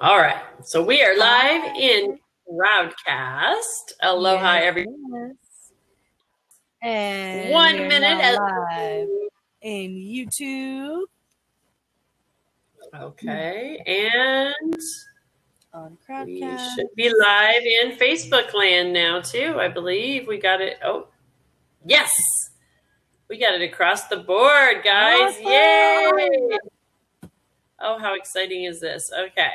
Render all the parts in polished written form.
All right. So we are live in Crowdcast. Aloha, everyone. Yes. And 1 we are minute. now live in YouTube Okay. And on we Crowdcast. should be live in Facebook land now, too. I believe we got it. Oh, yes. We got it across the board, guys. Awesome. Yay. Oh, how exciting is this? Okay.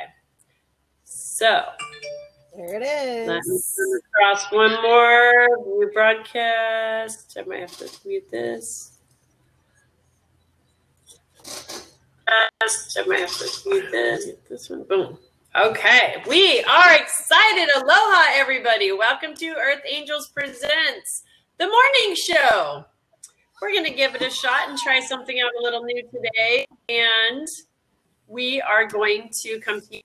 So There it is. let me turn across one more view broadcast. I might have to mute this. I might have to mute this one. Boom. Okay, we are excited. Aloha, everybody. Welcome to Earth Angels Presents the morning show. We're going to give it a shot and try something out a little new today. And we are going to come to you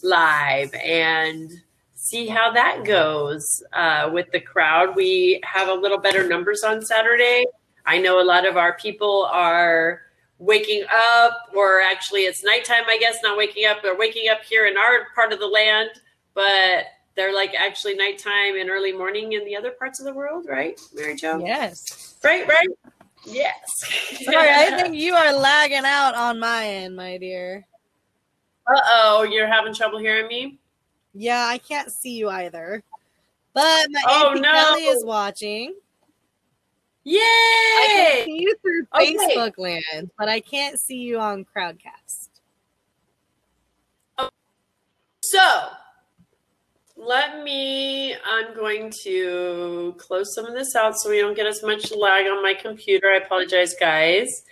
live and see how that goes with the crowd. We have a little better numbers on Saturday. I know a lot of our people are waking up, or actually it's nighttime, I guess, not waking up. They're waking up here in our part of the land, but they're like actually nighttime and early morning in the other parts of the world, right, Mary Jo? Yes. Right. Yes. Sorry, I think you are lagging out on my end, my dear. Uh-oh, you're having trouble hearing me? Yeah, I can't see you either. But my Auntie Kelly is watching. Yay! I can see you through Facebook land, but I can't see you on Crowdcast. So, I'm going to close some of this out so we don't get as much lag on my computer. I apologize, guys.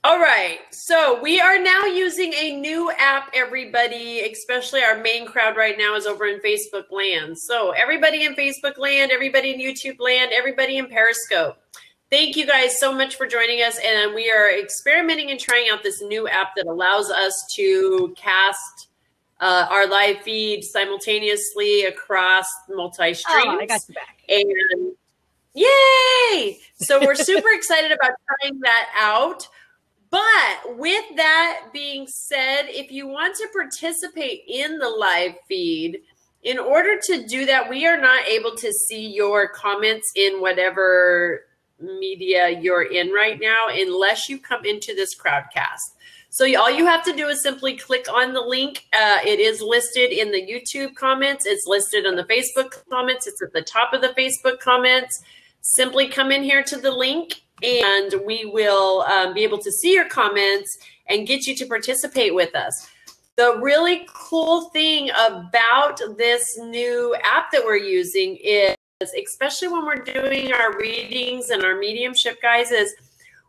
All right, so we are now using a new app, everybody, especially our main crowd right now is over in Facebook land. So everybody in Facebook land, everybody in YouTube land, everybody in Periscope. Thank you guys so much for joining us. And we are experimenting and trying out this new app that allows us to cast our live feed simultaneously across multi-streams. Oh, I got you back. And yay! So we're super excited about trying that out. But with that being said, if you want to participate in the live feed, in order to do that, we are not able to see your comments in whatever media you're in right now unless you come into this crowdcast. So all you have to do is simply click on the link. It is listed in the YouTube comments. It's listed on the Facebook comments. It's at the top of the Facebook comments. Simply come in here to the link and we will be able to see your comments and get you to participate with us. The really cool thing about this new app that we're using is, especially when we're doing our readings and our mediumship, guys, is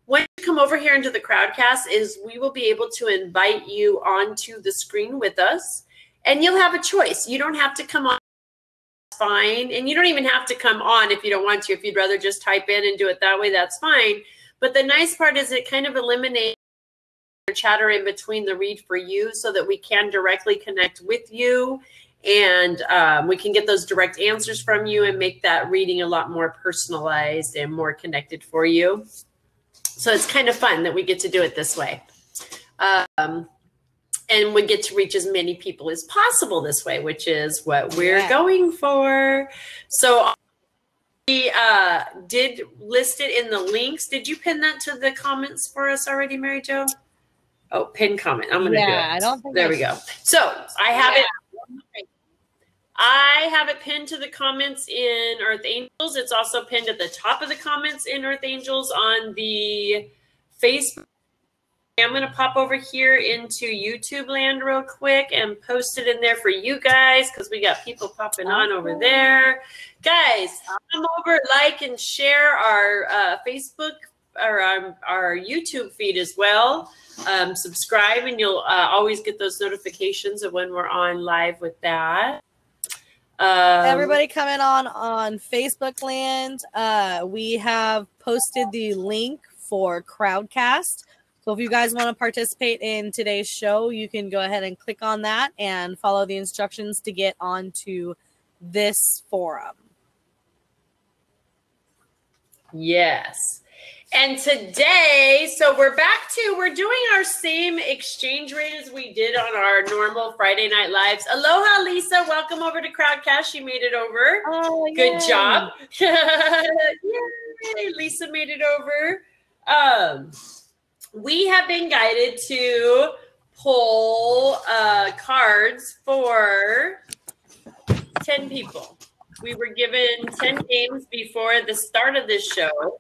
when you come over here into the crowdcast is we will be able to invite you onto the screen with us and you'll have a choice. You don't have to come on. Fine. And you don't even have to come on if you don't want to. If you'd rather just type in and do it that way, that's fine. But the nice part is it kind of eliminates chatter in between the read for you so that we can directly connect with you and we can get those direct answers from you and make that reading a lot more personalized and more connected for you. So it's kind of fun that we get to do it this way. And we get to reach as many people as possible this way, which is what we're going for. So we did list it in the links. Did you pin that to the comments for us already, Mary Jo? Oh, pin comment. I'm going to do it. I don't think there we go. So I have it. I have it pinned to the comments in Earth Angels. It's also pinned at the top of the comments in Earth Angels on the Facebook. I'm going to pop over here into YouTube land real quick and post it in there for you guys because we got people popping on over there. Guys, come over, like, and share our Facebook or our YouTube feed as well. Subscribe, and you'll always get those notifications of when we're on live with that. Everybody coming on Facebook land. We have posted the link for Crowdcast. So if you guys want to participate in today's show, you can go ahead and click on that and follow the instructions to get onto this forum. Yes. And today, so we're doing our same exchange rate as we did on our normal Friday Night Lives. Aloha, Lisa. Welcome over to Crowdcast. You made it over. Oh, good job. Yay. Lisa made it over. We have been guided to pull cards for 10 people. We were given 10 names before the start of this show.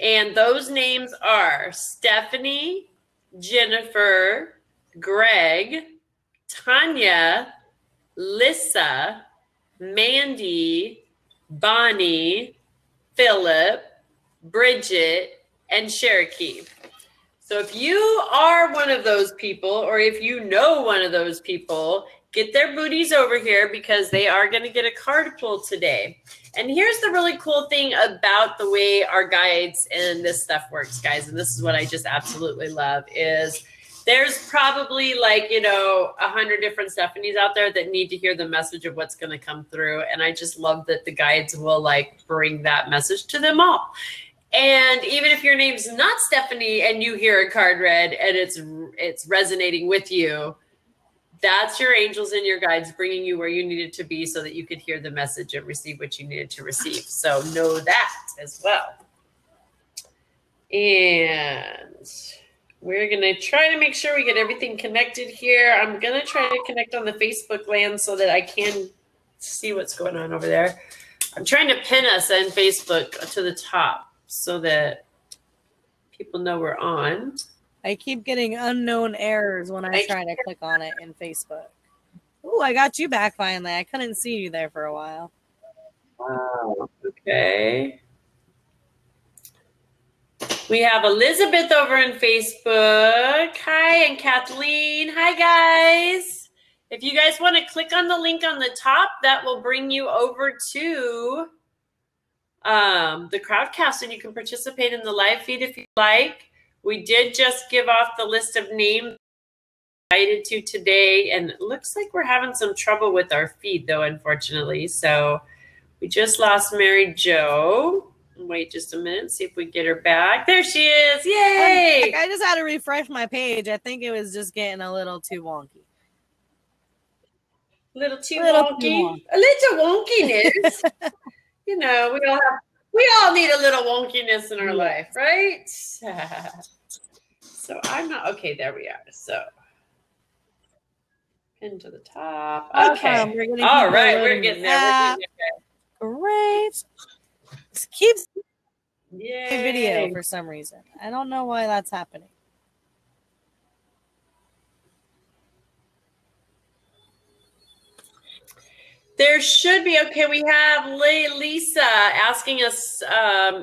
And those names are Stephanie, Jennifer, Greg, Tanya, Lissa, Mandy, Bonnie, Philip, Bridget, and Cherokee. So if you are one of those people, or if you know one of those people, get their booties over here because they are going to get a card pull today. And here's the really cool thing about the way our guides and this stuff works, guys. And this is what I just absolutely love is there's probably like, 100 different Stephanies out there that need to hear the message of what's going to come through. And I just love that the guides will like bring that message to them all. And even if your name's not Stephanie and you hear a card read and it's resonating with you, that's your angels and your guides bringing you where you needed to be so that you could hear the message and receive what you needed to receive. So know that as well. And we're going to try to make sure we get everything connected here. I'm going to try to connect on the Facebook land so that I can see what's going on over there. I'm trying to pin us on Facebook to the top so that people know we're on. I keep getting unknown errors when I try to click on it in Facebook. Oh, I got you back finally. I couldn't see you there for a while. Wow. Okay. We have Elizabeth over in Facebook. Hi, and Kathleen. Hi, guys. If you guys want to click on the link on the top, that will bring you over to the Crowdcast, and you can participate in the live feed if you like. We did just give off the list of names invited to today, and it looks like we're having some trouble with our feed, though, unfortunately. So we just lost Mary Jo. Wait just a minute, see if we get her back. There she is. Yay! I just had to refresh my page. I think it was just getting a little too wonky. A little too wonky. A little wonkiness. We all need a little wonkiness in our life, right? So I'm not okay. There we are. So pin to the top. Okay. All right. We're getting there. Great. Keeps video for some reason. I don't know why that's happening. There should be. Okay, we have Lisa asking us,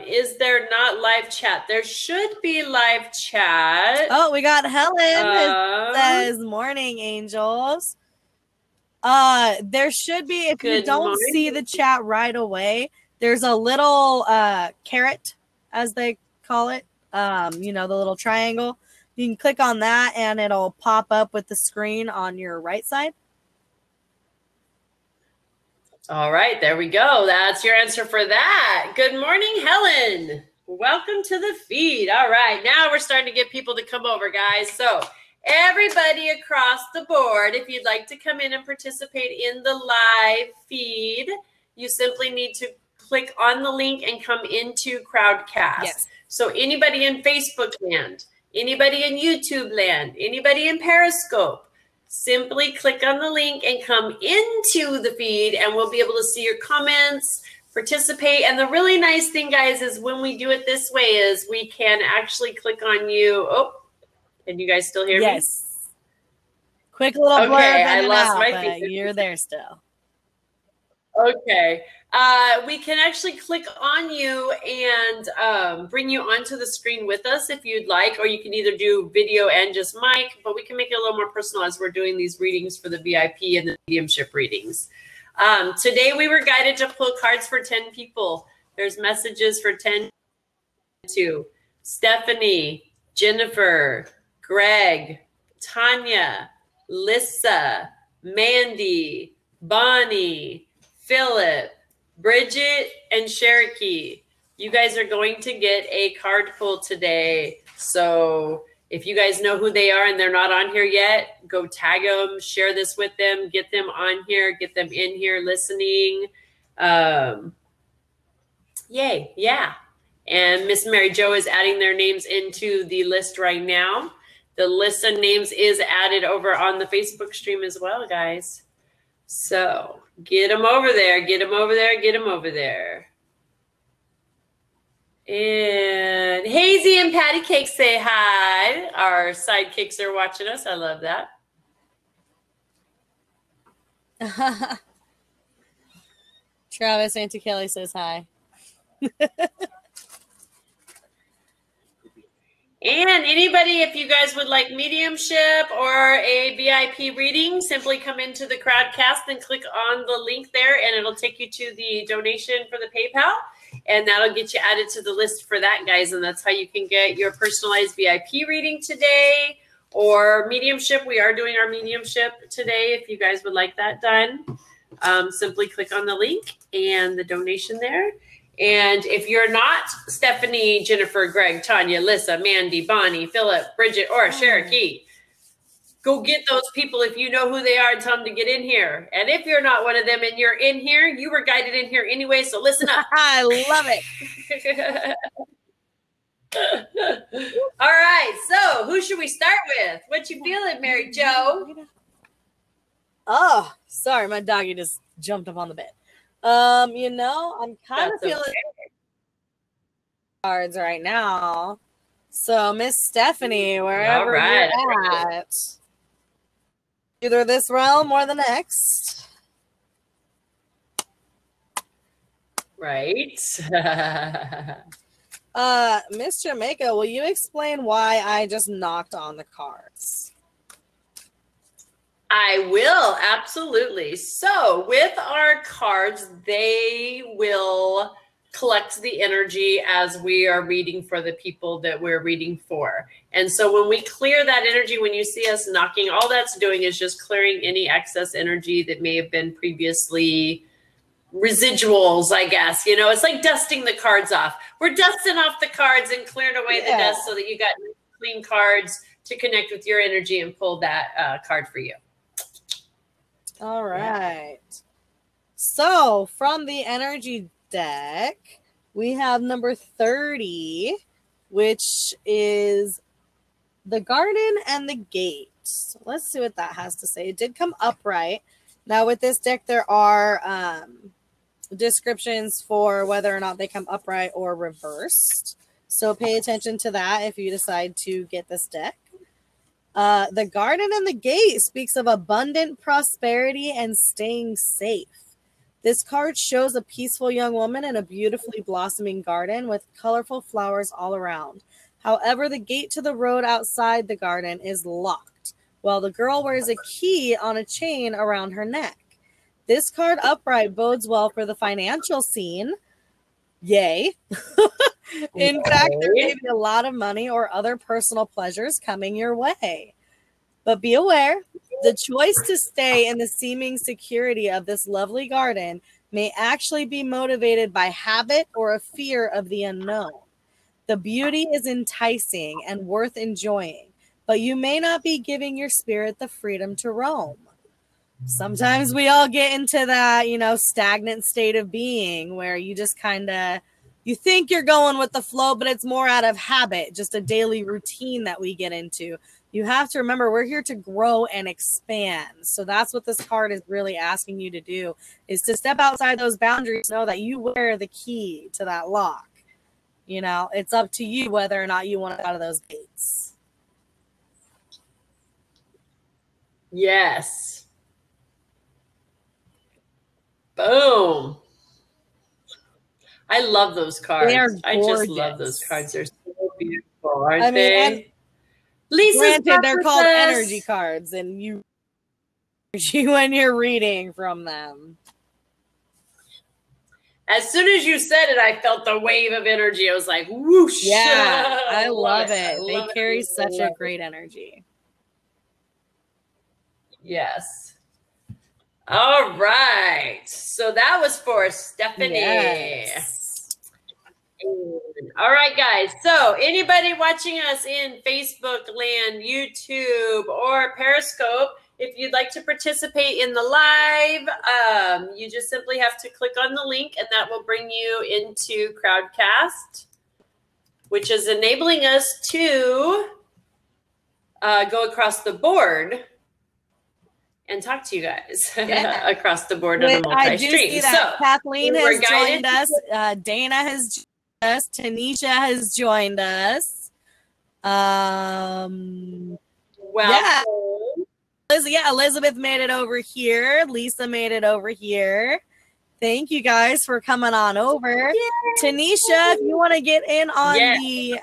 is there not live chat? There should be live chat. Oh, we got Helen. It says, morning, angels. There should be, if you don't see the chat right away, there's a little carrot, as they call it, the little triangle. You can click on that, and it'll pop up with the screen on your right side. All right, there we go. That's your answer for that. Good morning, Helen. Welcome to the feed. All right, now we're starting to get people to come over, guys. So everybody across the board, if you'd like to come in and participate in the live feed, you simply need to click on the link and come into Crowdcast. Yes. So anybody in Facebook land, anybody in YouTube land, anybody in Periscope, simply click on the link and come into the feed, and we'll be able to see your comments, participate. And the really nice thing, guys, is when we do it this way is we can actually click on you. Oh, can you guys still hear me? Yes. Quick little blurb. Okay, I lost my feed. You're there still. Okay. We can actually click on you and bring you onto the screen with us if you'd like, or you can either do video and just mic, but we can make it a little more personal as we're doing these readings for the VIP and the mediumship readings. Today we were guided to pull cards for 10 people. There's messages for 10 to Stephanie, Jennifer, Greg, Tanya, Lissa, Mandy, Bonnie, Philip, Bridget, and Cherokee. You guys are going to get a card pull today. So if you guys know who they are and they're not on here yet, go tag them, share this with them, get them on here, get them in here listening. Yay, yeah. And Miss Mary Jo is adding their names into the list right now. The list of names is added over on the Facebook stream as well, guys. So get them over there, get them over there, get them over there. And Hazy and Patty Cake say hi. Our sidekicks are watching us. I love that. Travis Auntie Kelly says hi. And anybody, if you guys would like mediumship or a VIP reading, simply come into the Crowdcast and click on the link there, and it'll take you to the donation for the PayPal, and that'll get you added to the list for that, guys. And that's how you can get your personalized VIP reading today or mediumship. We are doing our mediumship today. If you guys would like that done, simply click on the link and the donation there. And if you're not Stephanie, Jennifer, Greg, Tanya, Lissa, Mandy, Bonnie, Philip, Bridget, or Cherokee, go get those people if you know who they are and tell them to get in here. And if you're not one of them and you're in here, you were guided in here anyway, so listen up. I love it. All right, so who should we start with? What you feeling, Mary Jo? Oh, sorry, my doggy just jumped up on the bed. You know, I'm kind of feeling cards right now. So, Miss Stephanie, wherever you're at, either this realm or the next. Right. Miss Jamica, will you explain why I just knocked on the cards? I will, absolutely. So with our cards, they will collect the energy as we are reading for the people that we're reading for. And so when we clear that energy, when you see us knocking, all that's doing is just clearing any excess energy that may have been previously residuals, I guess. You know, it's like dusting the cards off. We're dusting off the cards and clearing away the dust so that you got clean cards to connect with your energy and pull that card for you. All right. So from the energy deck, we have number 30, which is the garden and the gate. So let's see what that has to say. It did come upright. Now with this deck, there are descriptions for whether or not they come upright or reversed. So pay attention to that if you decide to get this deck. The garden and the gate speaks of abundant prosperity and staying safe. This card shows a peaceful young woman in a beautifully blossoming garden with colorful flowers all around. However, the gate to the road outside the garden is locked, while the girl wears a key on a chain around her neck. This card upright bodes well for the financial scene. Yay. In fact, there may be a lot of money or other personal pleasures coming your way. But be aware, the choice to stay in the seeming security of this lovely garden may actually be motivated by habit or a fear of the unknown. The beauty is enticing and worth enjoying, but you may not be giving your spirit the freedom to roam. Sometimes we all get into that, you know, stagnant state of being where you just kind of, you think you're going with the flow, but it's more out of habit, just a daily routine that we get into. You have to remember we're here to grow and expand. So that's what this card is really asking you to do, is to step outside those boundaries, know that you wear the key to that lock. You know, it's up to you whether or not you want to go out of those gates. Yes. Boom. I love those cards. I just love those cards. They're so beautiful, aren't they? Granted, they're called energy cards, and you when you're reading from them. As soon as you said it, I felt the wave of energy. I was like, whoosh. Yeah, I love it. They carry such a great energy. Yes. All right. So that was for Stephanie. Yes. All right, guys. So anybody watching us in Facebook land, YouTube, or Periscope, if you'd like to participate in the live, you just simply have to click on the link and that will bring you into Crowdcast, which is enabling us to go across the board and talk to you guys across the board on a multi-stream. I do see that Kathleen has joined us. Dana has joined us. Tanisha has joined us. Well, yeah, Elizabeth made it over here. Lisa made it over here. Thank you guys for coming on over. Yay. Tanisha, if you want to get in on the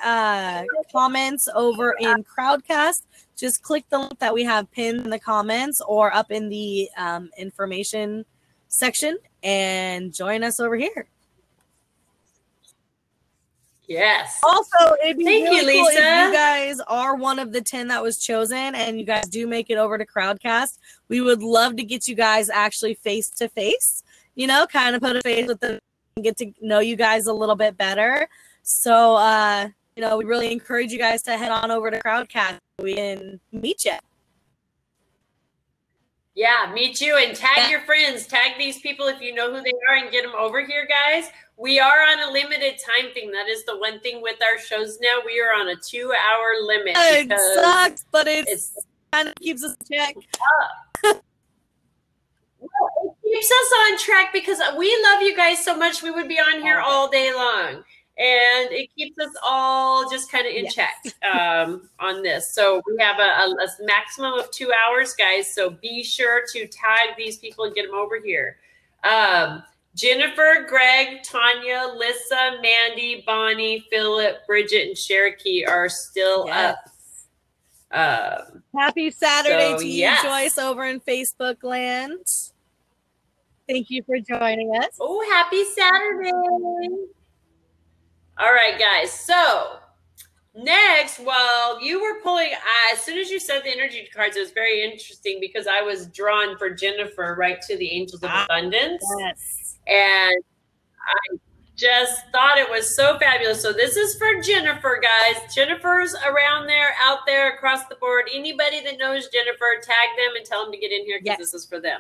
comments over in Crowdcast, just click the link that we have pinned in the comments or up in the information section and join us over here. Yes. Also, it'd be Thank really you, cool Lisa. if you guys are one of the 10 that was chosen and you guys do make it over to Crowdcast. We would love to get you guys actually face to face, you know, kind of put a face with them and get to know you guys a little bit better. So, you know, we really encourage you guys to head on over to Crowdcast. We can meet you. Yeah, meet you and tag your friends. Tag these people if you know who they are and get them over here, guys. We are on a limited time thing. That is the one thing with our shows now. We are on a 2-hour limit. It sucks, but it's kind of keeps us in check. It keeps us on track because we love you guys so much. We would be on here all day long. And it keeps us all just kind of in check on this. So we have a maximum of 2 hours, guys. So be sure to tag these people and get them over here. Jennifer, Greg, Tanya, Lissa, Mandy, Bonnie, Philip, Bridget, and Cherokee are still up. Happy Saturday to you, Joyce, over in Facebook land. Thank you for joining us. Oh, happy Saturday. All right, guys. So next, while you were pulling, as soon as you said the energy cards, it was very interesting because I was drawn for Jennifer right to the Angels of Abundance. Yes. And I just thought it was so fabulous. So this is for Jennifer, guys. Jennifer's around there, out there, across the board. Anybody that knows Jennifer, tag them and tell them to get in here because this is for them.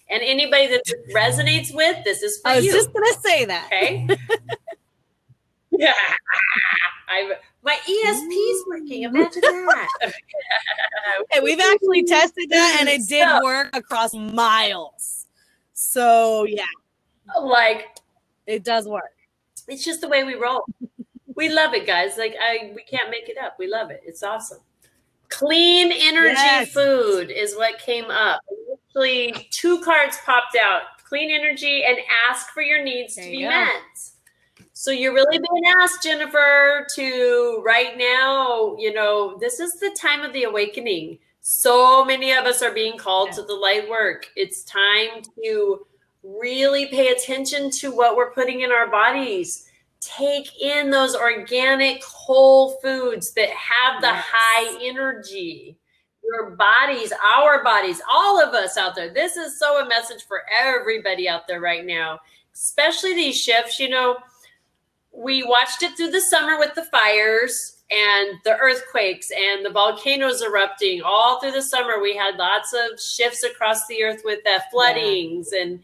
And anybody that this resonates with, this is for you. I was just going to say that. Okay. Yeah, my ESP is working. Imagine that. Hey, we've actually tested that, and it did work across miles. So yeah, like it does work. It's just the way we roll. We love it, guys. Like we can't make it up. We love it. It's awesome. Clean energy food is what came up. Actually, 2 cards popped out. Clean energy and ask for your needs to be met. So you're really being asked, Jennifer, to right now, you know, this is the time of the awakening. So many of us are being called to the light work. It's time to really pay attention to what we're putting in our bodies. Take in those organic whole foods that have the high energy. Your bodies, our bodies, all of us out there. This is so a message for everybody out there right now, especially these shifts, you know. We watched it through the summer with the fires and the earthquakes and the volcanoes erupting. All through the summer, we had lots of shifts across the earth with floodings. And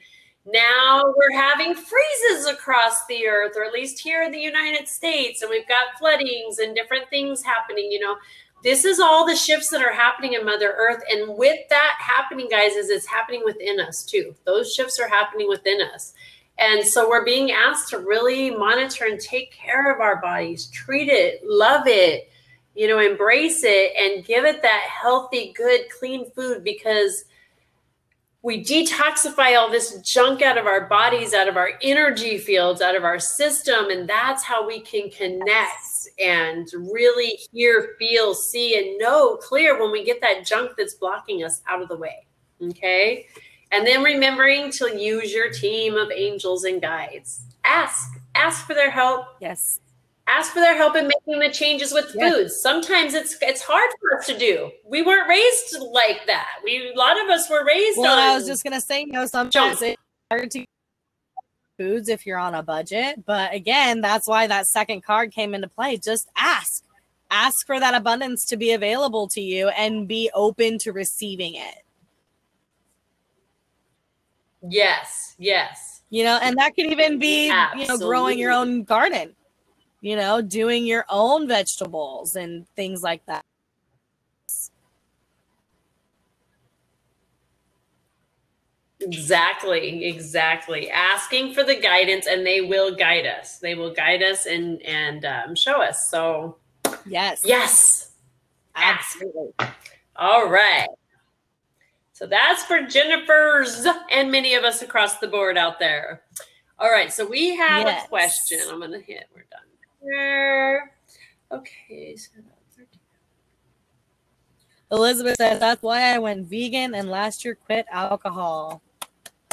now we're having freezes across the earth, or at least here in the United States. And we've got floodings and different things happening, you know. This is all the shifts that are happening in Mother Earth. And with that happening, guys, is it's happening within us too. Those shifts are happening within us. And so we're being asked to really monitor and take care of our bodies, treat it, love it, you know, embrace it and give it that healthy, good, clean food, because we detoxify all this junk out of our bodies, out of our energy fields, out of our system. And that's how we can connect and really hear, feel, see, and know clear when we get that junk that's blocking us out of the way. Okay. And then remembering to use your team of angels and guides. Ask for their help. Yes. Ask for their help in making the changes with foods. Sometimes it's hard for us to do. We weren't raised like that. A lot of us were raised on. I was just gonna say, you know, sometimes it's hard to. foods if you're on a budget. But again, that's why that second card came into play. Just ask for that abundance to be available to you and be open to receiving it. Yes. And that could even be, growing your own garden, doing your own vegetables and things like that. Exactly. Asking for the guidance, and they will guide us. They will guide us and show us. So yes, absolutely. All right. So that's for Jennifer's and many of us across the board out there. All right. So we have a question. I'm going to hit. We're done here. Okay. So Elizabeth says, that's why I went vegan and last year quit alcohol.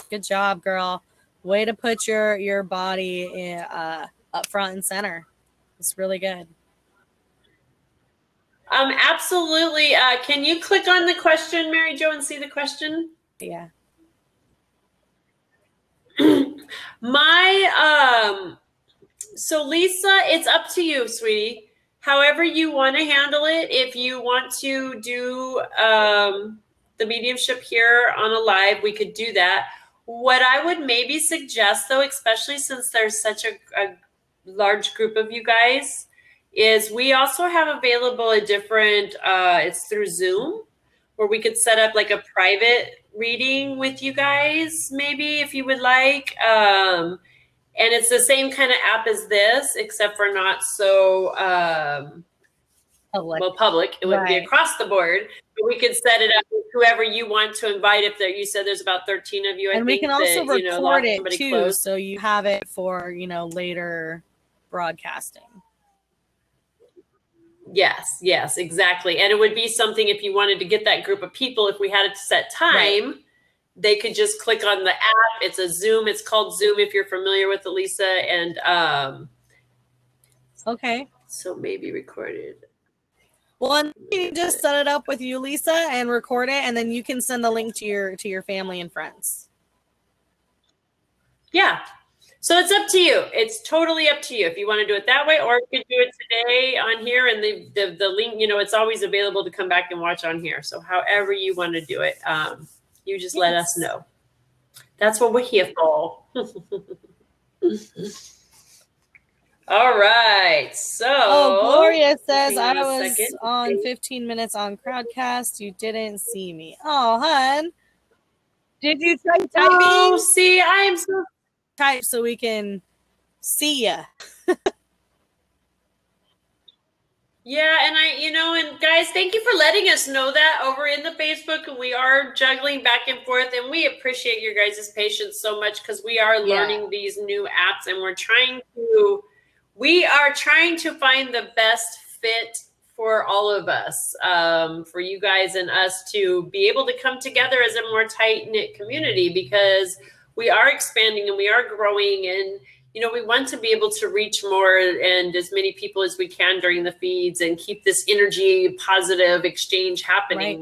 Good job, girl. Way to put your body up front and center. It's really good. Absolutely. Can you click on the question, Mary Jo, and see the question? Yeah. So Lisa, it's up to you, sweetie. However you want to handle it. If you want to do the mediumship here on a live, we could do that. What I would maybe suggest, though, especially since there's such a large group of you guys, is we also have available a different, it's through Zoom, where we could set up like a private reading with you guys, maybe, if you would like. And it's the same kind of app as this, except for not so public. It would be across the board. But we could set it up with whoever you want to invite. If you said there's about 13 of you, and we can also record it too, so you have it for later broadcasting. Yes, exactly. And it would be something, if you wanted to get that group of people, if we had a set time, they could just click on the app. It's a Zoom. It's called Zoom, if you're familiar with it, Lisa. And okay. So maybe recorded. Well, and you can just set it up with you, Lisa, and record it, and then you can send the link to your family and friends. Yeah. So it's up to you. It's totally up to you if you want to do it that way, or you could do it today on here, and the link, it's always available to come back and watch on here. So however you want to do it, you just let us know. That's what we're here for. All right. So Gloria says, I was on 15 minutes on Crowdcast. You didn't see me. Oh, hun. Did you try typing? Oh, see, I am so type so we can see ya. Yeah, and and guys, thank you for letting us know that over in the Facebook, and we are juggling back and forth, and we appreciate your guys' patience so much, because we are learning these new apps, and we're trying to find the best fit for all of us, for you guys and us to be able to come together as a more tight-knit community, because we are expanding and we are growing, and we want to be able to reach more and as many people as we can during the feeds, and keep this energy positive exchange happening.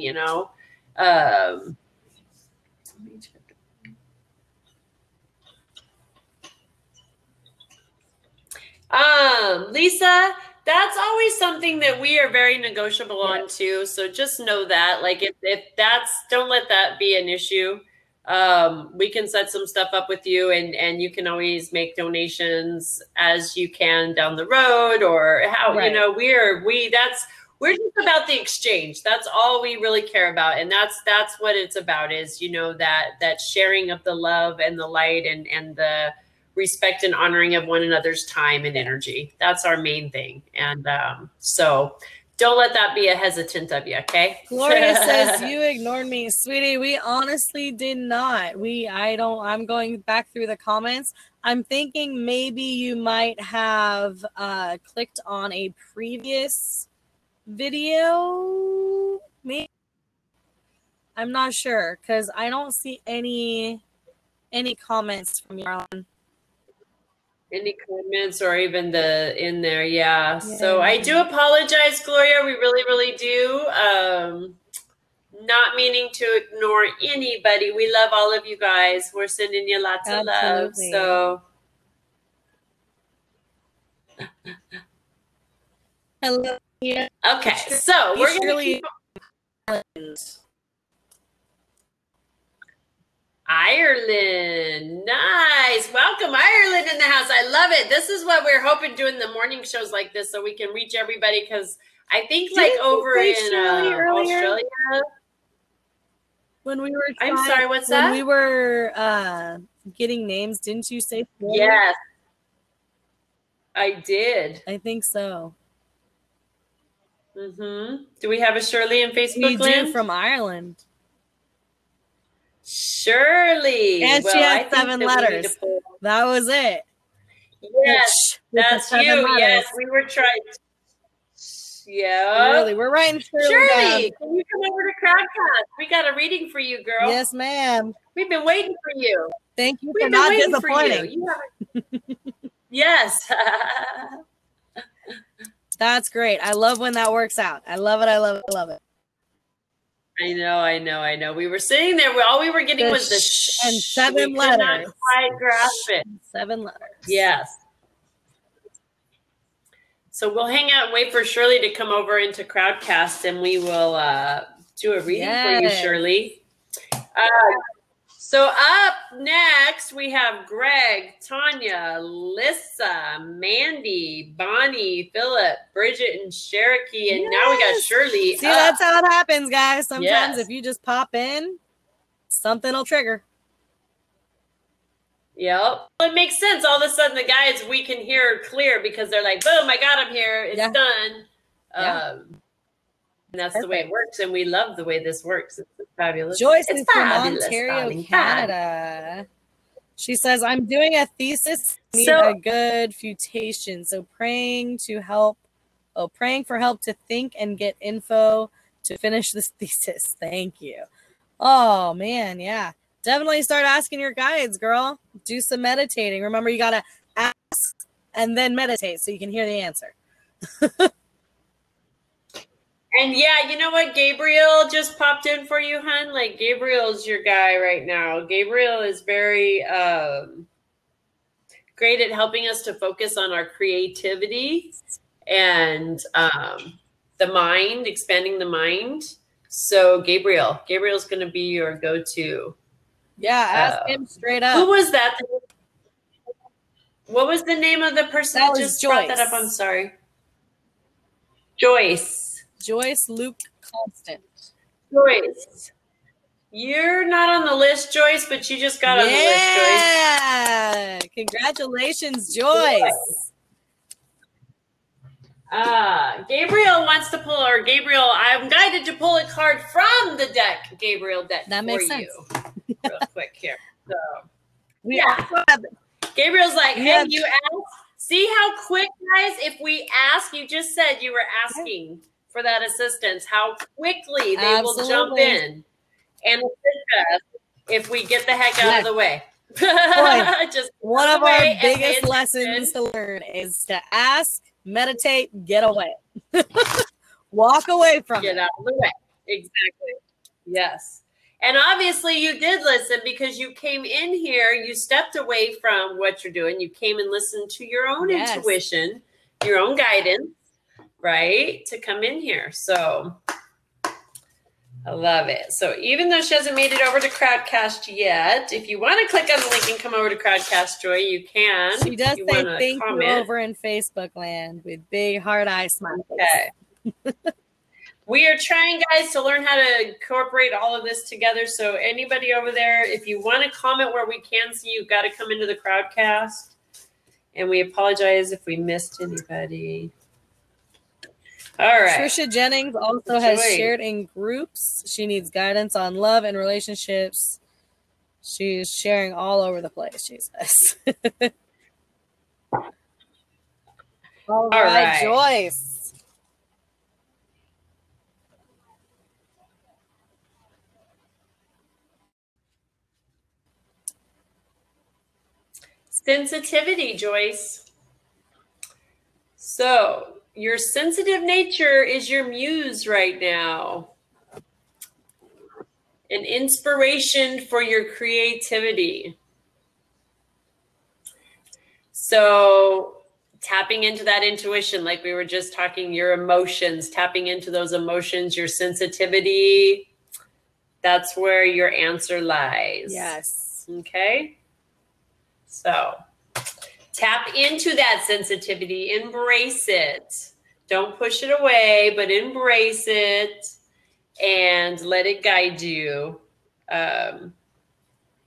Lisa, that's always something that we are very negotiable on too. So just know that, like, if that's, don't let that be an issue. We can set some stuff up with you, and you can always make donations as you can down the road, or how, we're just about the exchange. That's all we really care about. And that's what it's about, is, that sharing of the love and the light and the respect and honoring of one another's time and energy. That's our main thing. And so don't let that be a hesitant of you, okay? Gloria says, you ignored me. Sweetie, we honestly did not. I'm going back through the comments. I'm thinking maybe you might have clicked on a previous video. Maybe. I'm not sure, because I don't see any comments from your own. Any comments or even in there. Yeah. So I do apologize, Gloria. We really, really do. Not meaning to ignore anybody. We love all of you guys. We're sending you lots of love. So Hello. Yeah. Okay, so we're going to keep Ireland. Nice. Welcome, Ireland, in the house. I love it. This is what we're hoping doing the morning shows like this so we can reach everybody, because I think like over in Australia. When we were I'm sorry, what's that? When we were getting names, didn't you say Shirley? Yes, I did. I think so. Mm-hmm. Do we have a Shirley in Facebook We land? do, from Ireland. Shirley. And she has 7 letters. That was it. Yes, that's you. Letters. Yes, we were trying. Yeah. Really, we're writing Shirley down. Can you come over to Crowdcast? We got a reading for you, girl. Yes, ma'am. We've been waiting for you. Thank you for not disappointing. Yes. That's great. I love when that works out. I love it. I love it. I love it. I know. We were sitting there. All we were getting was the sh and 7 letters. Not quite grasp it. 7 letters. Yes. So we'll hang out and wait for Shirley to come over into Crowdcast, and we will do a reading for you, Shirley. So up next, we have Greg, Tanya, Lissa, Mandy, Bonnie, Philip, Bridget, and Cherokee. And now we got Shirley. See, that's how it happens, guys. Sometimes if you just pop in, something will trigger. Yep. Well, it makes sense. All of a sudden, the guys, we can hear clear because they're like, boom, I got him here. It's done. And that's the way it works. And we love the way this works. It's fabulous. Joyce is from Ontario, Canada. She says, I'm doing a thesis. Need a good futation. So praying for help to think and get info to finish this thesis. Thank you. Oh, man. Yeah. Definitely start asking your guides, girl. Do some meditating. Remember, you got to ask and then meditate so you can hear the answer. And yeah, you know what? Gabriel just popped in for you, hun. Like, Gabriel's your guy right now. Gabriel is very great at helping us to focus on our creativity and the mind, expanding the mind. So Gabriel's going to be your go-to. Yeah, ask him straight up. Who was that? What was the name of the person that just brought that up? I'm sorry. Joyce Luke Constant. Joyce. You're not on the list, Joyce, but you just got on the list, Joyce. Yeah. Congratulations, Joyce. Gabriel wants to pull, or Gabriel, I'm guided to pull a card from the deck, Gabriel deck. That makes sense. You. Real quick here. So, yeah. Gabriel's like, hey, you asked. See how quick, guys, if we ask, you just said you were asking for that assistance, how quickly they will jump in and assist us if we get the heck out of the way. Just one of our biggest lessons to learn is to ask, meditate, get away. Walk away from it. Get out of the way. Exactly. Yes. And obviously you did listen because you came in here, you stepped away from what you're doing. You came and listened to your own intuition, your own guidance, right? To come in here. So I love it. So even though she hasn't made it over to Crowdcast yet, if you want to click on the link and come over to Crowdcast, Joy, you can. She does say thank you over in Facebook land with big hard eye smiles. Okay. We are trying, guys, to learn how to incorporate all of this together. So anybody over there, if you want to comment where we can see, you've got to come into the Crowdcast. And we apologize if we missed anybody. All right. Trisha Jennings also has shared in groups. She needs guidance on love and relationships. She's sharing all over the place, she says. All right, Joyce. Sensitivity, Joyce. So your sensitive nature is your muse right now. An inspiration for your creativity. So tapping into that intuition, like we were just talking, your emotions, tapping into those emotions, your sensitivity. That's where your answer lies. Yes. Okay. So tap into that sensitivity, embrace it. Don't push it away, but embrace it and let it guide you.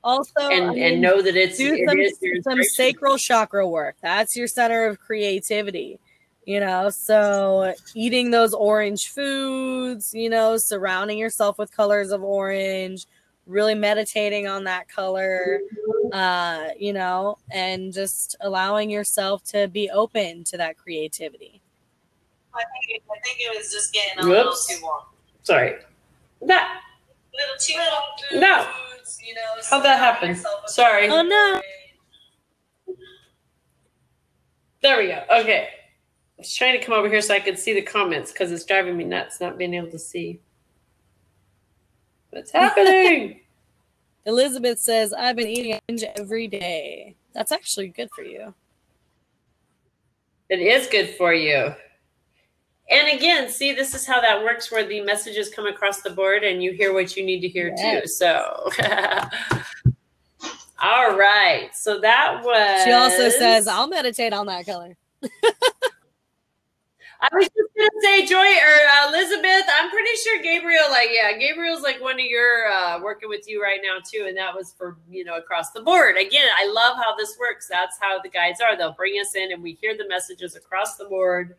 Also, and know that it is some sacral chakra work. That's your center of creativity, you know. So eating those orange foods, you know, surrounding yourself with colors of orange, really meditating on that color, you know, and just allowing yourself to be open to that creativity. I think it was just getting a little too long. Sorry. That Little too long. No. You know, how'd that happen? Sorry. Oh no. There we go. Okay. I was trying to come over here so I could see the comments because it's driving me nuts not being able to see what's happening. Elizabeth says, I've been eating orange every day. That's actually good for you. It is good for you. And again, see, this is how that works, where the messages come across the board and you hear what you need to hear too. So, all right. So that was. She also says, I'll meditate on that color. I was just going to say, Joy or Elizabeth, I'm pretty sure Gabriel's like one of your working with you right now too. And that was for, you know, across the board. Again, I love how this works. That's how the guides are. They'll bring us in and we hear the messages across the board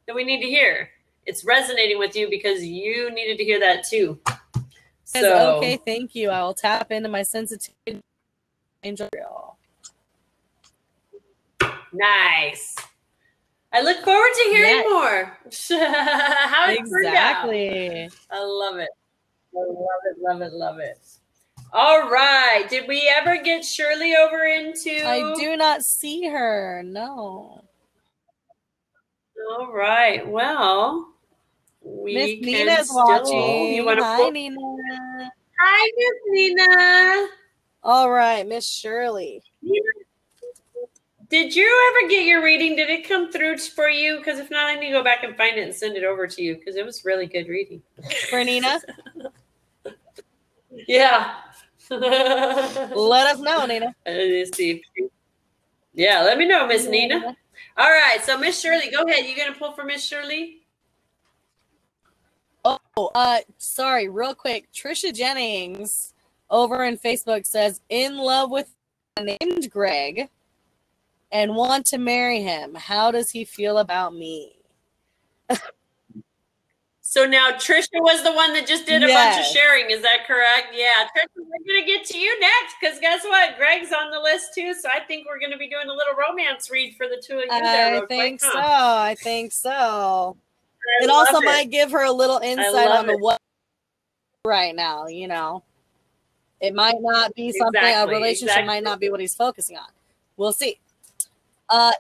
that we need to hear. It's resonating with you because you needed to hear that too. So, okay, thank you. I will tap into my sensitivity. Angel. Nice. I look forward to hearing more. How exactly. I love it. I love it, love it, love it. All right. Did we ever get Shirley over into? I do not see her. No. All right. Well, Miss Nina's watching. Hi, Nina. Hi, Miss Nina. All right, Miss Shirley. Did you ever get your reading? Did it come through for you? Because if not, I need to go back and find it and send it over to you because it was really good reading. For Nina? Yeah. Let us know, Nina. Let's see. Yeah, let me know, Miss Nina. All right, so Miss Shirley, go ahead. You gonna pull for Miss Shirley? Oh, sorry, real quick. Trisha Jennings over in Facebook says, in love with a named Greg and want to marry him. How does he feel about me? So now Trisha was the one that just did a bunch of sharing. Is that correct? Yeah. Trisha, we're going to get to you next because guess what? Greg's on the list too. So I think we're going to be doing a little romance read for the two of you there. I think so. It also might give her a little insight on what right now, you know. It might not be something, a relationship might not be what he's focusing on. We'll see.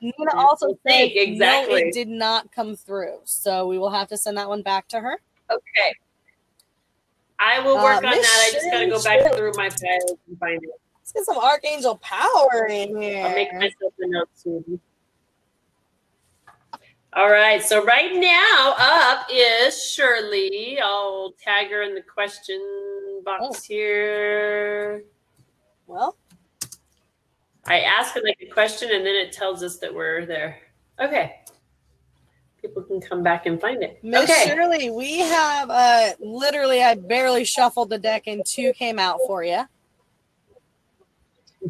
Nina also said, no, it did not come through. So we will have to send that one back to her. Okay. I will work on that. I just got to go back through my files and find it. Let's get some Archangel power in here. I'll make myself a note soon. All right. So right now up is Shirley. I'll tag her in the question box here. Well, I ask her like a question and then it tells us that we're there. Okay. People can come back and find it. Miss Shirley, we have literally, I barely shuffled the deck and 2 came out for you.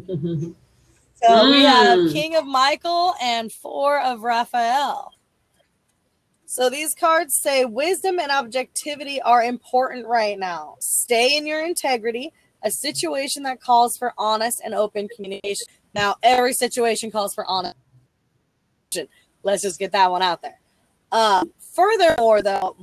So we have King of Michael and 4 of Raphael. So these cards say wisdom and objectivity are important right now. Stay in your integrity, a situation that calls for honest and open communication. Now, every situation calls for honest. Let's just get that one out there. Furthermore, though,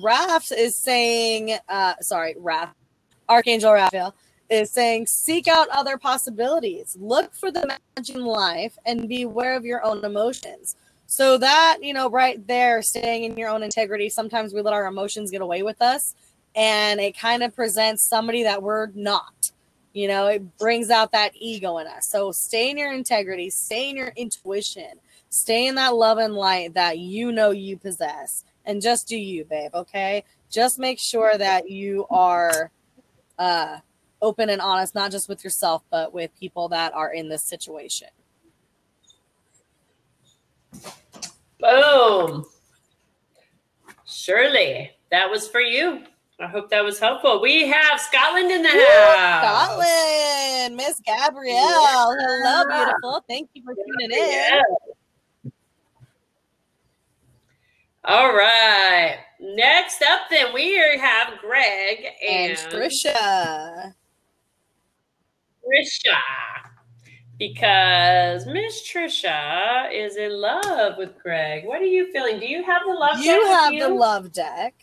Archangel Raphael is saying, seek out other possibilities. Look for the magic in life and be aware of your own emotions. So that, you know, right there, staying in your own integrity, sometimes we let our emotions get away with us, and it kind of presents somebody that we're not. You know, it brings out that ego in us. So stay in your integrity, stay in your intuition. Stay in that love and light that you know you possess. And just do you, babe, okay? Just make sure that you are open and honest, not just with yourself, but with people that are in this situation. Boom. Shirley, that was for you. I hope that was helpful. We have Scotland in the house. Scotland, Miss Gabrielle. Yeah. Hello, beautiful. Thank you for tuning in. Yeah. All right. Next up, then, we have Greg and Trisha. Because Miss Trisha is in love with Greg. What are you feeling? Do you have the love deck? You have the love deck,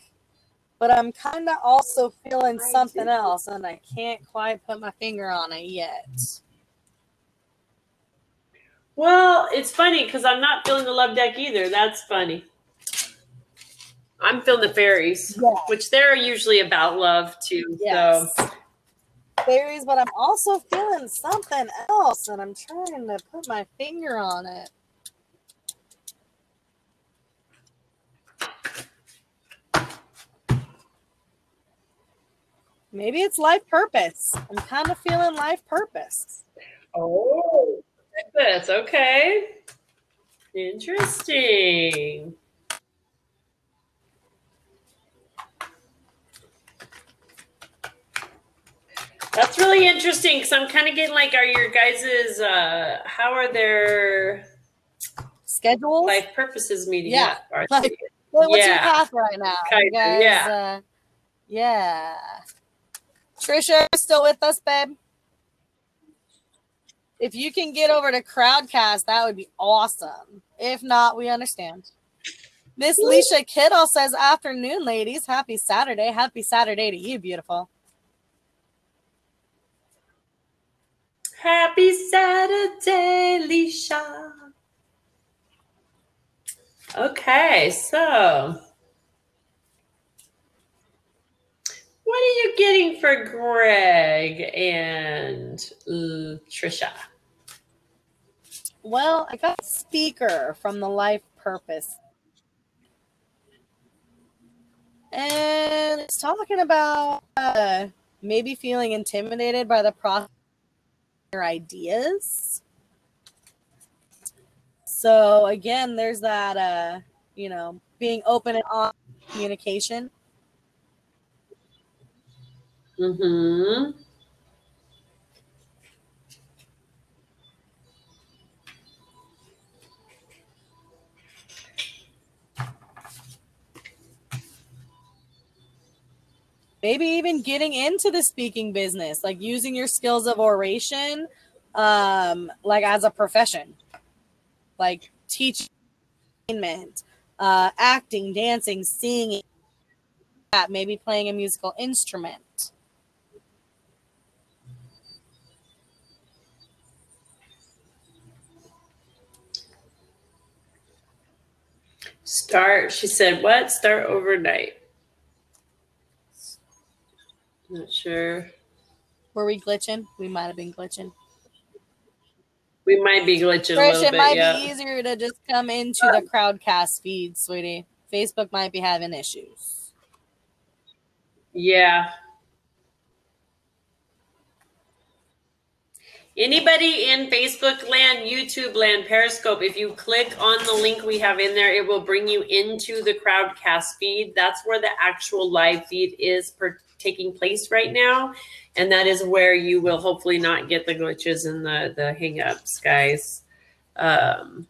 but I'm kind of also feeling something else, and I can't quite put my finger on it yet. Well, it's funny because I'm not feeling the love deck either. That's funny. I'm feeling the fairies, which they're usually about love too. Yes. So. Fairies, but I'm also feeling something else, and I'm trying to put my finger on it. Maybe it's life purpose. I'm kind of feeling life purpose. Oh, that's okay. Interesting. That's really interesting because I'm kind of getting like, are your guys's, how are their schedules? Life purposes meeting up? Like, what's your path right now? Kind you guys, yeah. Trisha, still with us, babe? If you can get over to Crowdcast, that would be awesome. If not, we understand. Miss Leisha Kittle says, afternoon, ladies. Happy Saturday. Happy Saturday to you, beautiful. Happy Saturday, Leisha. Okay, so what are you getting for Greg and Trisha? Well, I got a speaker from the Life Purpose. And it's talking about maybe feeling intimidated by the process of your ideas. So again, there's that, being open and honest communication. Mm-hmm. Maybe even getting into the speaking business, like using your skills of oration, like as a profession, like teaching, acting, dancing, singing, maybe playing a musical instrument. She said, what? Start overnight. Not sure. Were we glitching? We might have been glitching. We might be glitching a little bit, it might be easier to just come into the Crowdcast feed, sweetie. Facebook might be having issues. Yeah. Anybody in Facebook land, YouTube land, Periscope, if you click on the link we have in there, it will bring you into the Crowdcast feed. That's where the actual live feed is taking place right now. And that is where you will hopefully not get the glitches and the hang-ups, guys. Because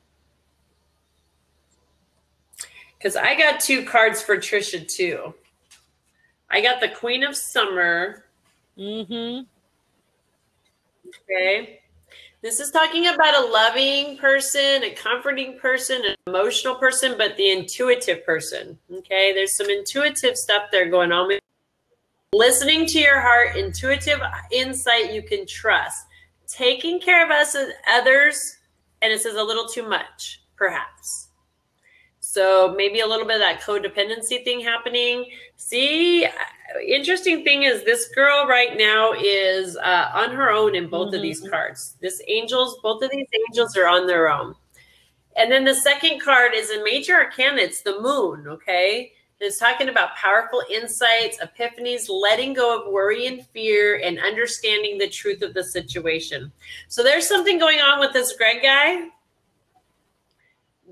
I got 2 cards for Trisha, too. I got the Queen of Summer. Mm-hmm. Okay. This is talking about a loving person, a comforting person, an emotional person, but the intuitive person. Okay. There's some intuitive stuff there going on. Listening to your heart, intuitive insight you can trust. Taking care of us and others, and it says a little too much, perhaps. So maybe a little bit of that codependency thing happening. See, interesting thing is this girl right now is on her own in both of these cards. Both of these angels are on their own. And then the second card is a major arcana. It's the moon, okay? It's talking about powerful insights, epiphanies, letting go of worry and fear, and understanding the truth of the situation. So there's something going on with this Greg guy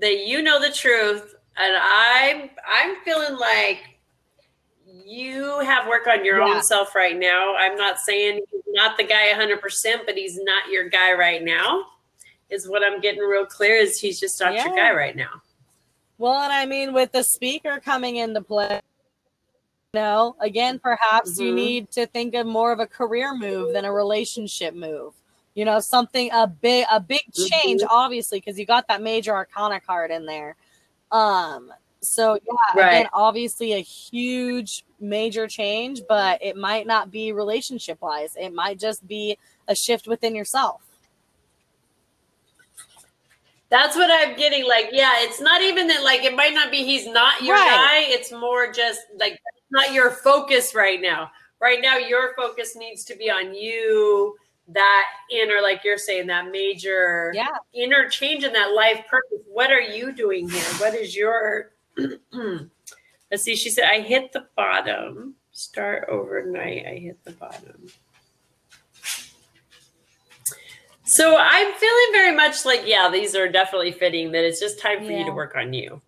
that you know the truth, and I'm feeling like you have work on your own self right now. I'm not saying he's not the guy 100%, but he's not your guy right now, is what I'm getting real clear, is he's just not your guy right now. Well, and I mean, with the speaker coming into play, again, perhaps you need to think of more of a career move than a relationship move. Something, a big change, obviously, because you got that major arcana card in there. So again, obviously a huge major change, but it might not be relationship wise. It might just be a shift within yourself. That's what I'm getting. Like, it's not even that, like, it might not be he's not your guy. It's more just like not your focus right now. Right now, your focus needs to be on you, that inner, like you're saying, that major inner change in that life purpose. What are you doing here? What is your let's see, she said, I hit the bottom. Start overnight. I hit the bottom. So I'm feeling very much like, these are definitely fitting, that it's just time for you to work on you.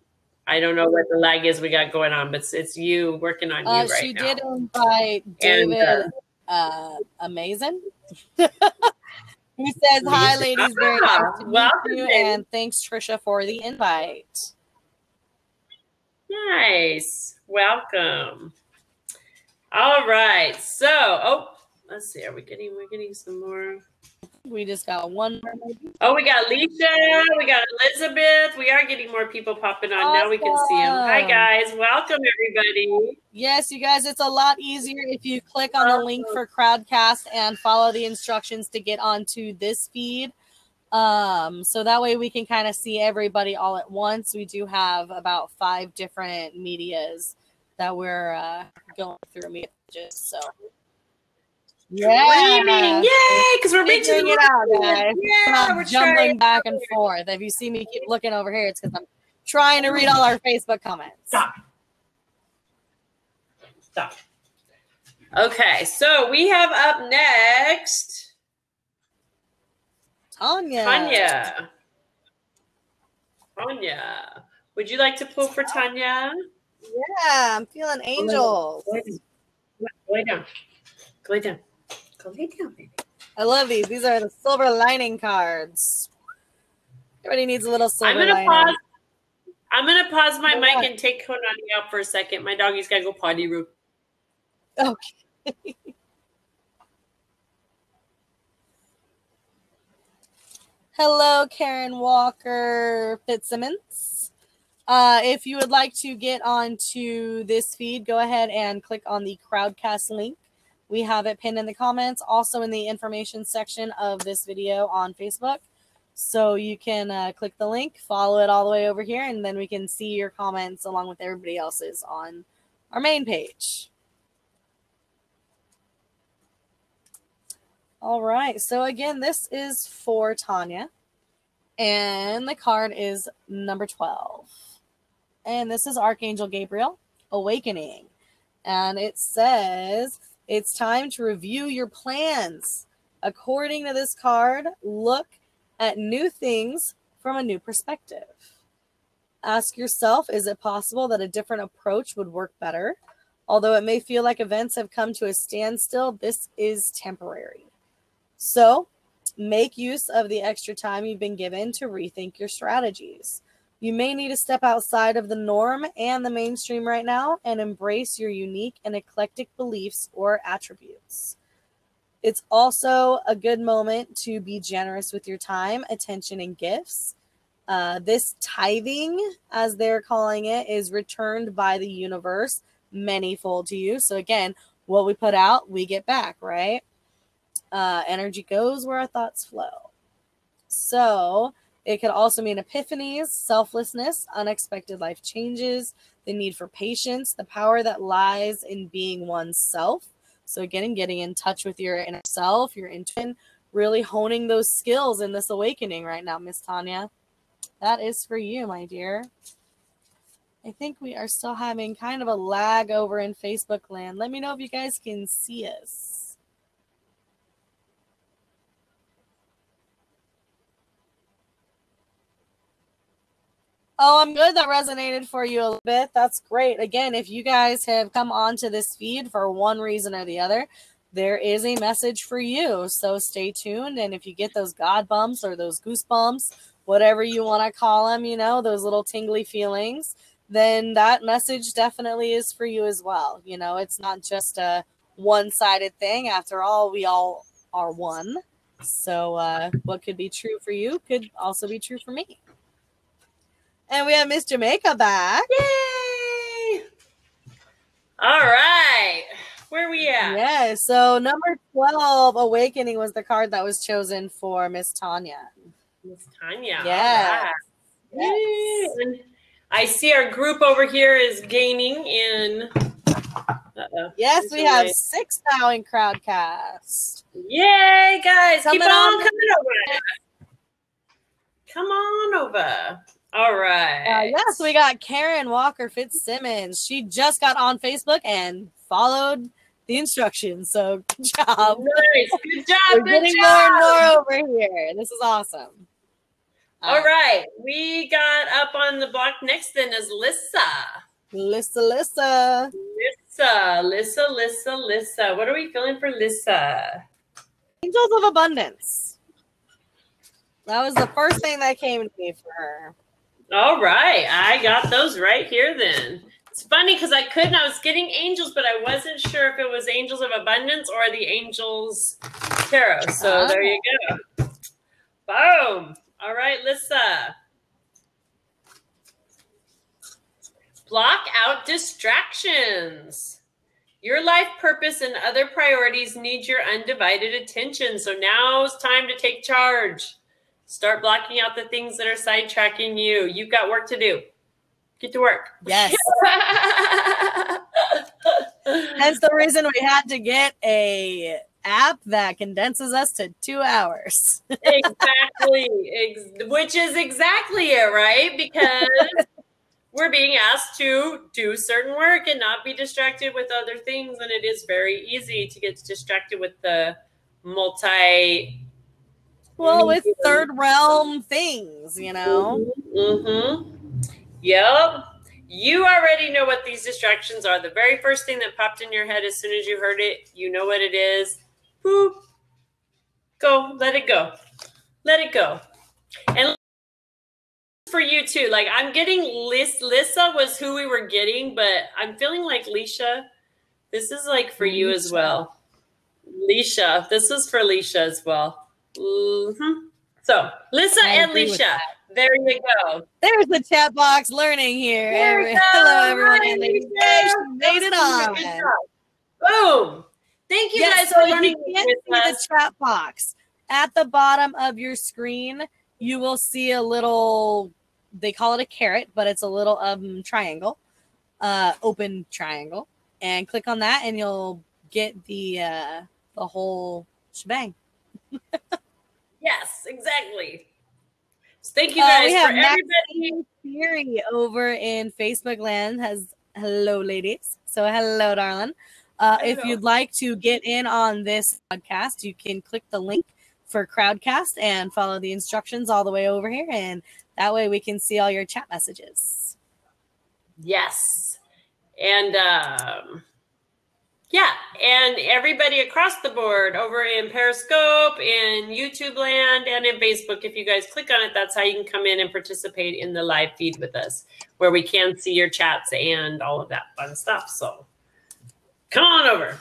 I don't know what the lag is we got going on, but it's you working on you right now. She did invite David Amazing. Who says, hi, ladies. Very nice to meet you. And thanks, Trisha, for the invite. Nice. Welcome. All right. So, let's see. We're getting some more. We just got one more. Oh, we got Lisa. We got Elizabeth. We are getting more people popping on. Now we can see them. Hi, guys. Welcome, everybody. Yes, you guys, it's a lot easier if you click on the link for Crowdcast and follow the instructions to get onto this feed. So that way we can kind of see everybody all at once. We do have about 5 different medias that we're going through messages. So yay, because we're figuring it out, guys. We're jumbling back and forth. If you see me keep looking over here, it's because I'm trying to read all our Facebook comments. Stop. Okay, so we have up next Tanya. Would you like to pull for Tanya? Yeah, I'm feeling angels. Lay down. Go lay down. Go lay down, baby. I love these. These are the silver lining cards. Everybody needs a little silver lining. I'm gonna pause my mic and take Konani out for a second. My doggy's gotta go potty room. Okay. Hello, Karen Walker Fitzsimmons. If you would like to get onto this feed, go ahead and click on the Crowdcast link. We have it pinned in the comments, also in the information section of this video on Facebook. So you can click the link, follow it all the way over here, and then we can see your comments along with everybody else's on our main page. All right. So again, this is for Tanya. And the card is number 12. And this is Archangel Gabriel, Awakening. And it says, it's time to review your plans. According to this card, look at new things from a new perspective. Ask yourself, is it possible that a different approach would work better? Although it may feel like events have come to a standstill, this is temporary. So make use of the extra time you've been given to rethink your strategies. You may need to step outside of the norm and the mainstream right now and embrace your unique and eclectic beliefs or attributes. It's also a good moment to be generous with your time, attention, and gifts. This tithing, as they're calling it, is returned by the universe manyfold to you. So again, what we put out, we get back, right? Energy goes where our thoughts flow. So it could also mean epiphanies, selflessness, unexpected life changes, the need for patience, the power that lies in being oneself. So again, getting in touch with your inner self, your intuition, really honing those skills in this awakening right now, Miss Tanya. That is for you, my dear. I think we are still having kind of a lag over in Facebook land. Let me know if you guys can see us. Oh, I'm good. That resonated for you a little bit. That's great. Again, if you guys have come onto this feed for one reason or the other, there is a message for you. So stay tuned. And if you get those God bumps or those goosebumps, whatever you want to call them, you know, those little tingly feelings, then that message definitely is for you as well. You know, it's not just a one-sided thing. After all, we all are one. So what could be true for you could also be true for me. And we have Miss Jamica back. Yay! All right. Where are we at? Yeah, so number 12, Awakening, was the card that was chosen for Miss Tanya. Miss Tanya. Yeah. All right. Yes. I see our group over here is gaining in. Yes, we have 6 now in Crowdcast. Yay, guys. Keep on coming over. Come on over. All right. Yes, we got Karen Walker Fitzsimmons. She just got on Facebook and followed the instructions. So good job. Nice. Good job. We're getting more and more over here. This is awesome. All right. We got up on the block next then is Lissa. Lissa. What are we feeling for Lissa? Angels of Abundance. That was the first thing that came to me for her. All right. I got those right here then. It's funny because I was getting angels, but I wasn't sure if it was Angels of Abundance or the Angels Tarot. So there you go. Boom. All right, Lissa. Block out distractions. Your life purpose and other priorities need your undivided attention. So now's time to take charge. Start blocking out the things that are sidetracking you. You've got work to do. Get to work. Yes. That's the reason we had to get a app that condenses us to 2 hours. Exactly. Which is exactly it, right? Because we're being asked to do certain work and not be distracted with other things. And it is very easy to get distracted with the with third realm things, you know? Mm-hmm. Yep. You already know what these distractions are. The very first thing that popped in your head as soon as you heard it, you know what it is. Boop. Go. Let it go. Let it go. And for you too. Like I'm getting Lissa was who we were getting, but I'm feeling like Leisha. This is like for you as well. Leisha. This is for Leisha as well. Mm-hmm. So Lissa and Leisha. There you go. There's the chat box learning here. Hello, everyone. And ladies, made it on. Boom. Thank you guys for learning with us. The chat box. At the bottom of your screen, you will see a little, they call it a carrot, but it's a little triangle, open triangle. And click on that and you'll get the whole shebang. Yes, exactly. So thank you guys for everybody. Theory over in Facebook land has hello, ladies. So hello, darling. If you'd like to get in on this podcast, you can click the link for Crowdcast and follow the instructions all the way over here, and that way we can see all your chat messages. Yes, and yeah, and everybody across the board over in Periscope, in YouTube land, and in Facebook, if you guys click on it, that's how you can come in and participate in the live feed with us, where we can see your chats and all of that fun stuff. So come on over,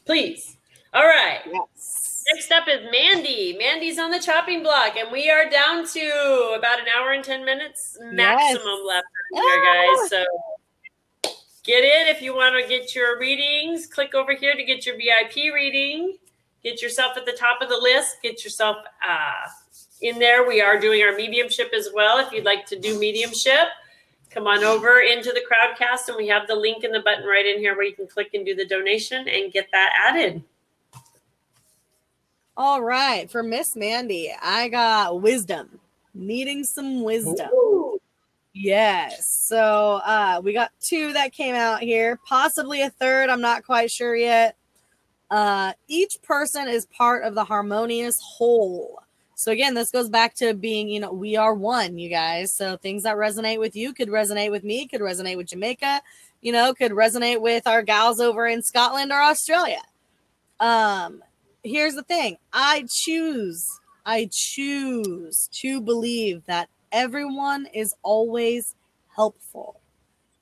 please. All right. Yes. Next up is Mandy. Mandy's on the chopping block, and we are down to about an hour and 10 minutes maximum left here, guys. So get in if you want to get your readings. Click over here to get your VIP reading. Get yourself at the top of the list. Get yourself in there. We are doing our mediumship as well. If you'd like to do mediumship, come on over into the Crowdcast, and we have the link in the button right in here where you can click and do the donation and get that added. All right. For Miss Mandy, I got wisdom. Needing some wisdom. Ooh. Yes. So we got 2 that came out here, possibly a third. I'm not quite sure yet. Each person is part of the harmonious whole. So again, this goes back to being, you know, we are one, you guys. So things that resonate with you could resonate with me, could resonate with Jamaica, you know, could resonate with our gals over in Scotland or Australia. Here's the thing. I choose to believe that everyone is always helpful.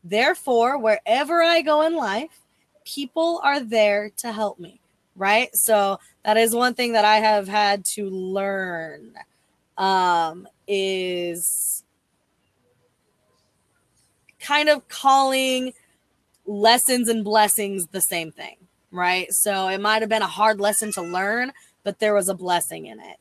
Therefore, wherever I go in life, people are there to help me, right? So that is one thing that I have had to learn, is kind of calling lessons and blessings the same thing, right? So it might have been a hard lesson to learn, but there was a blessing in it.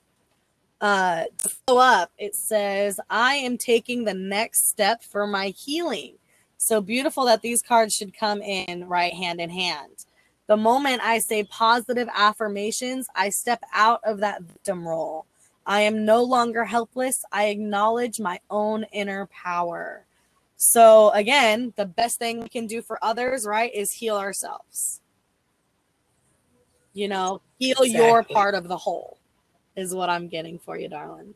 To follow up, it says, I am taking the next step for my healing. So beautiful that these cards should come in right hand in hand. The moment I say positive affirmations, I step out of that victim role. I am no longer helpless. I acknowledge my own inner power. So again, the best thing we can do for others, right, is heal ourselves. You know, heal your part of the whole is what I'm getting for you, darling.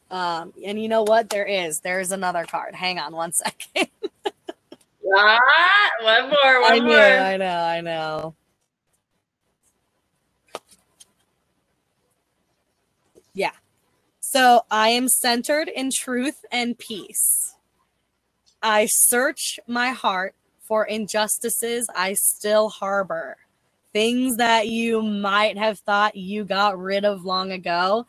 And you know what? There's another card. Hang on one second. One more. I know. Yeah. So I am centered in truth and peace. I search my heart for injustices I still harbor. Things that you might have thought you got rid of long ago.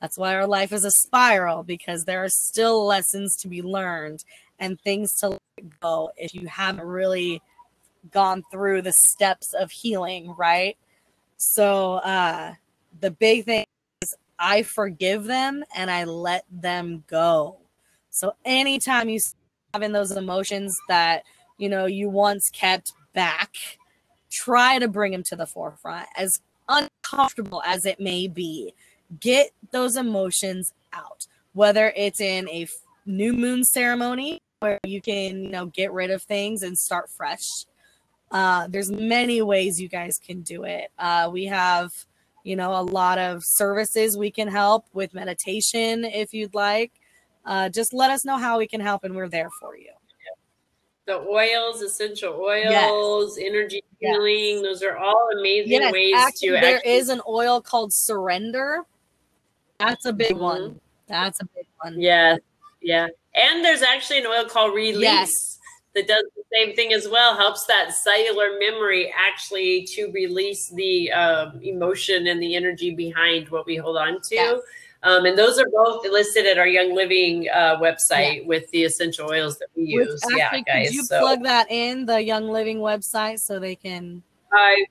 That's why our life is a spiral, because there are still lessons to be learned and things to let go if you haven't really gone through the steps of healing, right? So the big thing is I forgive them and I let them go. So anytime you having those emotions that, you know, you once kept back, try to bring them to the forefront, as uncomfortable as it may be. Get those emotions out, whether it's in a new moon ceremony where you can, you know, get rid of things and start fresh. There's many ways you guys can do it. We have, you know, a lot of services we can help with meditation if you'd like. Just let us know how we can help and we're there for you. The oils, essential oils, energy healing, those are all amazing ways actually, there is an oil called Surrender. That's a big one. That's a big one. Yeah. And there's actually an oil called Release that does the same thing as well. Helps that cellular memory actually to release the emotion and the energy behind what we hold on to. Yes. And those are both listed at our Young Living website with the essential oils that we use. Actually, guys. Could you plug that in, the Young Living website, so they can? I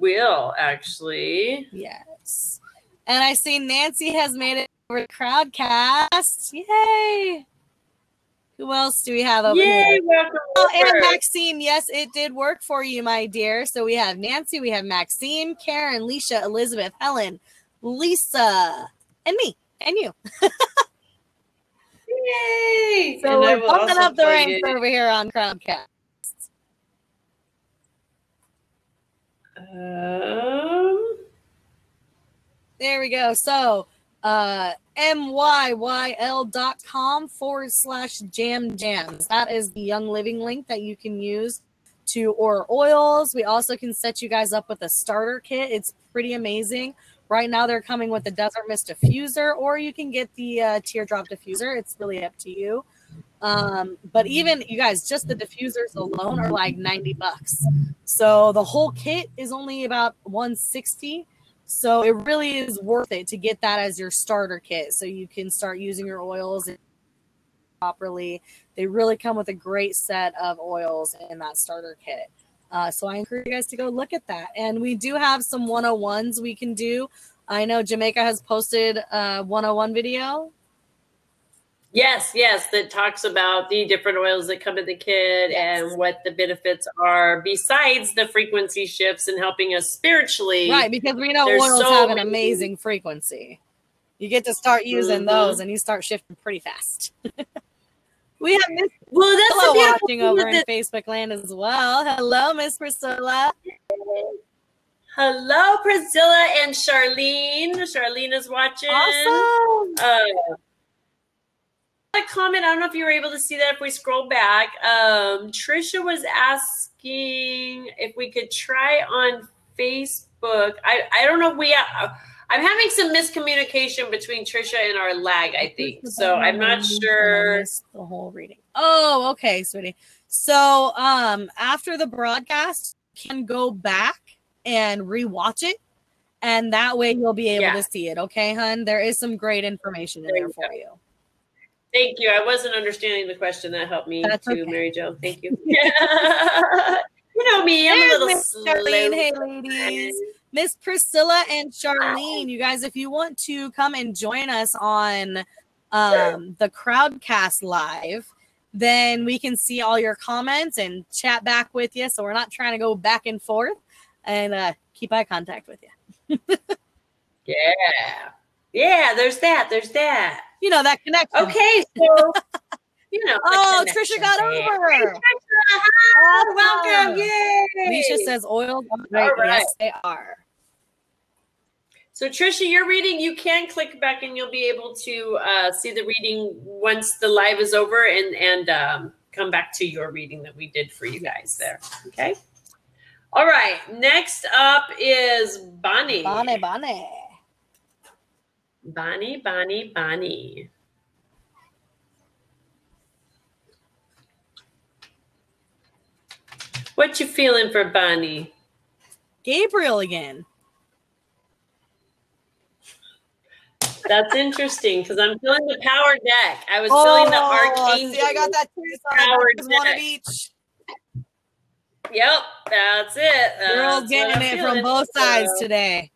will, actually. Yes. And I see Nancy has made it over to Crowdcast. Yay! Who else do we have over here? Welcome and Maxine. Yes, it did work for you, my dear. So we have Nancy, we have Maxine, Karen, Leisha, Elizabeth, Helen, Lisa, and me, and you. Yay! So we're bumping up the ranks over here on Crowdcast. There we go. So myyl.com/jams. That is the Young Living link that you can use to order oils. We also can set you guys up with a starter kit. It's pretty amazing. Right now they're coming with the Desert Mist diffuser, or you can get the teardrop diffuser. It's really up to you. But even, you guys, just the diffusers alone are like $90. So the whole kit is only about $160. So it really is worth it to get that as your starter kit, so you can start using your oils properly. They really come with a great set of oils in that starter kit. So I encourage you guys to go look at that. And we do have some 101s we can do. I know Jamica has posted a 101 video. Yes, that talks about the different oils that come in the kit and what the benefits are besides the frequency shifts and helping us spiritually. Right, because we know oils have an amazing frequency. You get to start using those, and you start shifting pretty fast. We have Miss Well, that's Priscilla the watching over in Facebook land as well. Hello, Miss Priscilla. Hello, Priscilla and Charlene. Charlene is watching. Awesome. A comment. I don't know if you were able to see that if we scroll back. Trisha was asking if we could try on Facebook. I don't know. I'm having some miscommunication between Trisha and our lag, I think. So I'm not sure. I missed the whole reading. Oh, okay, sweetie. So after the broadcast, you can go back and rewatch it. And that way you'll be able to see it. Okay, hun? There is some great information in there for you. Thank you. I wasn't understanding the question. That helped me too, okay. Mary Jo. Thank you. You know me. I'm a little slow. Hey, ladies. Miss Priscilla and Charlene, you guys, if you want to come and join us on the Crowdcast Live, then we can see all your comments and chat back with you. So we're not trying to go back and forth, and keep eye contact with you. Yeah, there's that. You know, that connection. Okay, so, you know. Oh, Trisha got over. Hey, Trisha, welcome. Yay. Misha says oils are great. Right. Yes, they are. So, Trisha, your reading, you can click back and you'll be able to see the reading once the live is over and come back to your reading that we did for you guys there. Okay. All right. Next up is Bonnie. Bonnie. What you feeling for Bonnie? Gabriel again. That's interesting because I'm feeling the power deck. I was feeling the archangel. See, I got that too. So power one of each. Yep, that's it. Girls getting it from both sides today.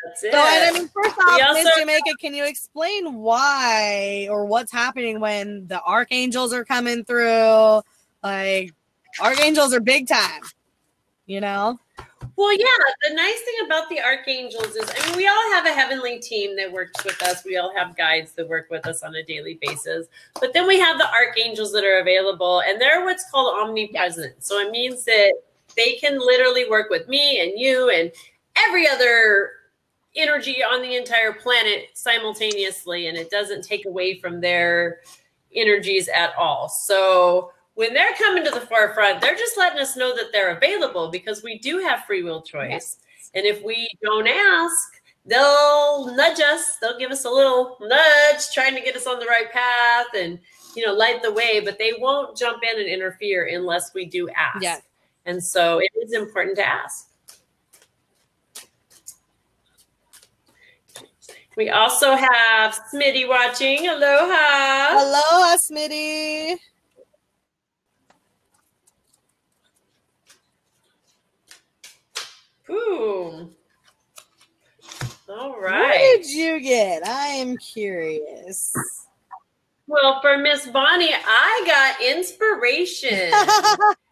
That's it. So, and I mean, first off, Miss Jamaica, can you explain why or what's happening when the archangels are coming through? Like, archangels are big time, you know? Well, yeah, the nice thing about the archangels is, I mean, we all have a heavenly team that works with us. We all have guides that work with us on a daily basis. But then we have the archangels that are available, and they're what's called omnipresent. So it means that they can literally work with me and you and every other energy on the entire planet simultaneously, and it doesn't take away from their energies at all. So when they're coming to the forefront, they're just letting us know that they're available because we do have free will choice. Yes. And if we don't ask, they'll nudge us. They'll give us a little nudge, trying to get us on the right path and, you know, light the way. But they won't jump in and interfere unless we do ask. Yeah. And so it is important to ask. We also have Smitty watching. Aloha. Aloha, Smitty. Ooh. All right. What did you get? I am curious. Well, for Miss Bonnie, I got inspiration.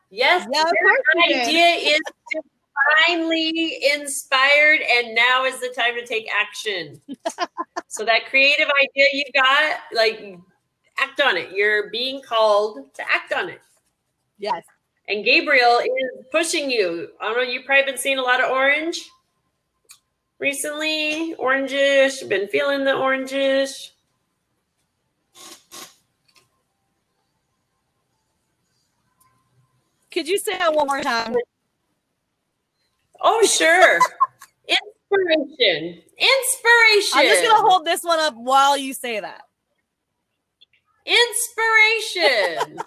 Yes, your idea is divinely inspired, and now is the time to take action. So that creative idea you got, like, act on it. You're being called to act on it. Yes. And Gabriel is pushing you. I don't know, you've probably been seeing a lot of orange recently. Orangish. Been feeling the orangish. Could you say that one more time? Oh, sure. Inspiration. I'm just going to hold this one up while you say that. Inspiration.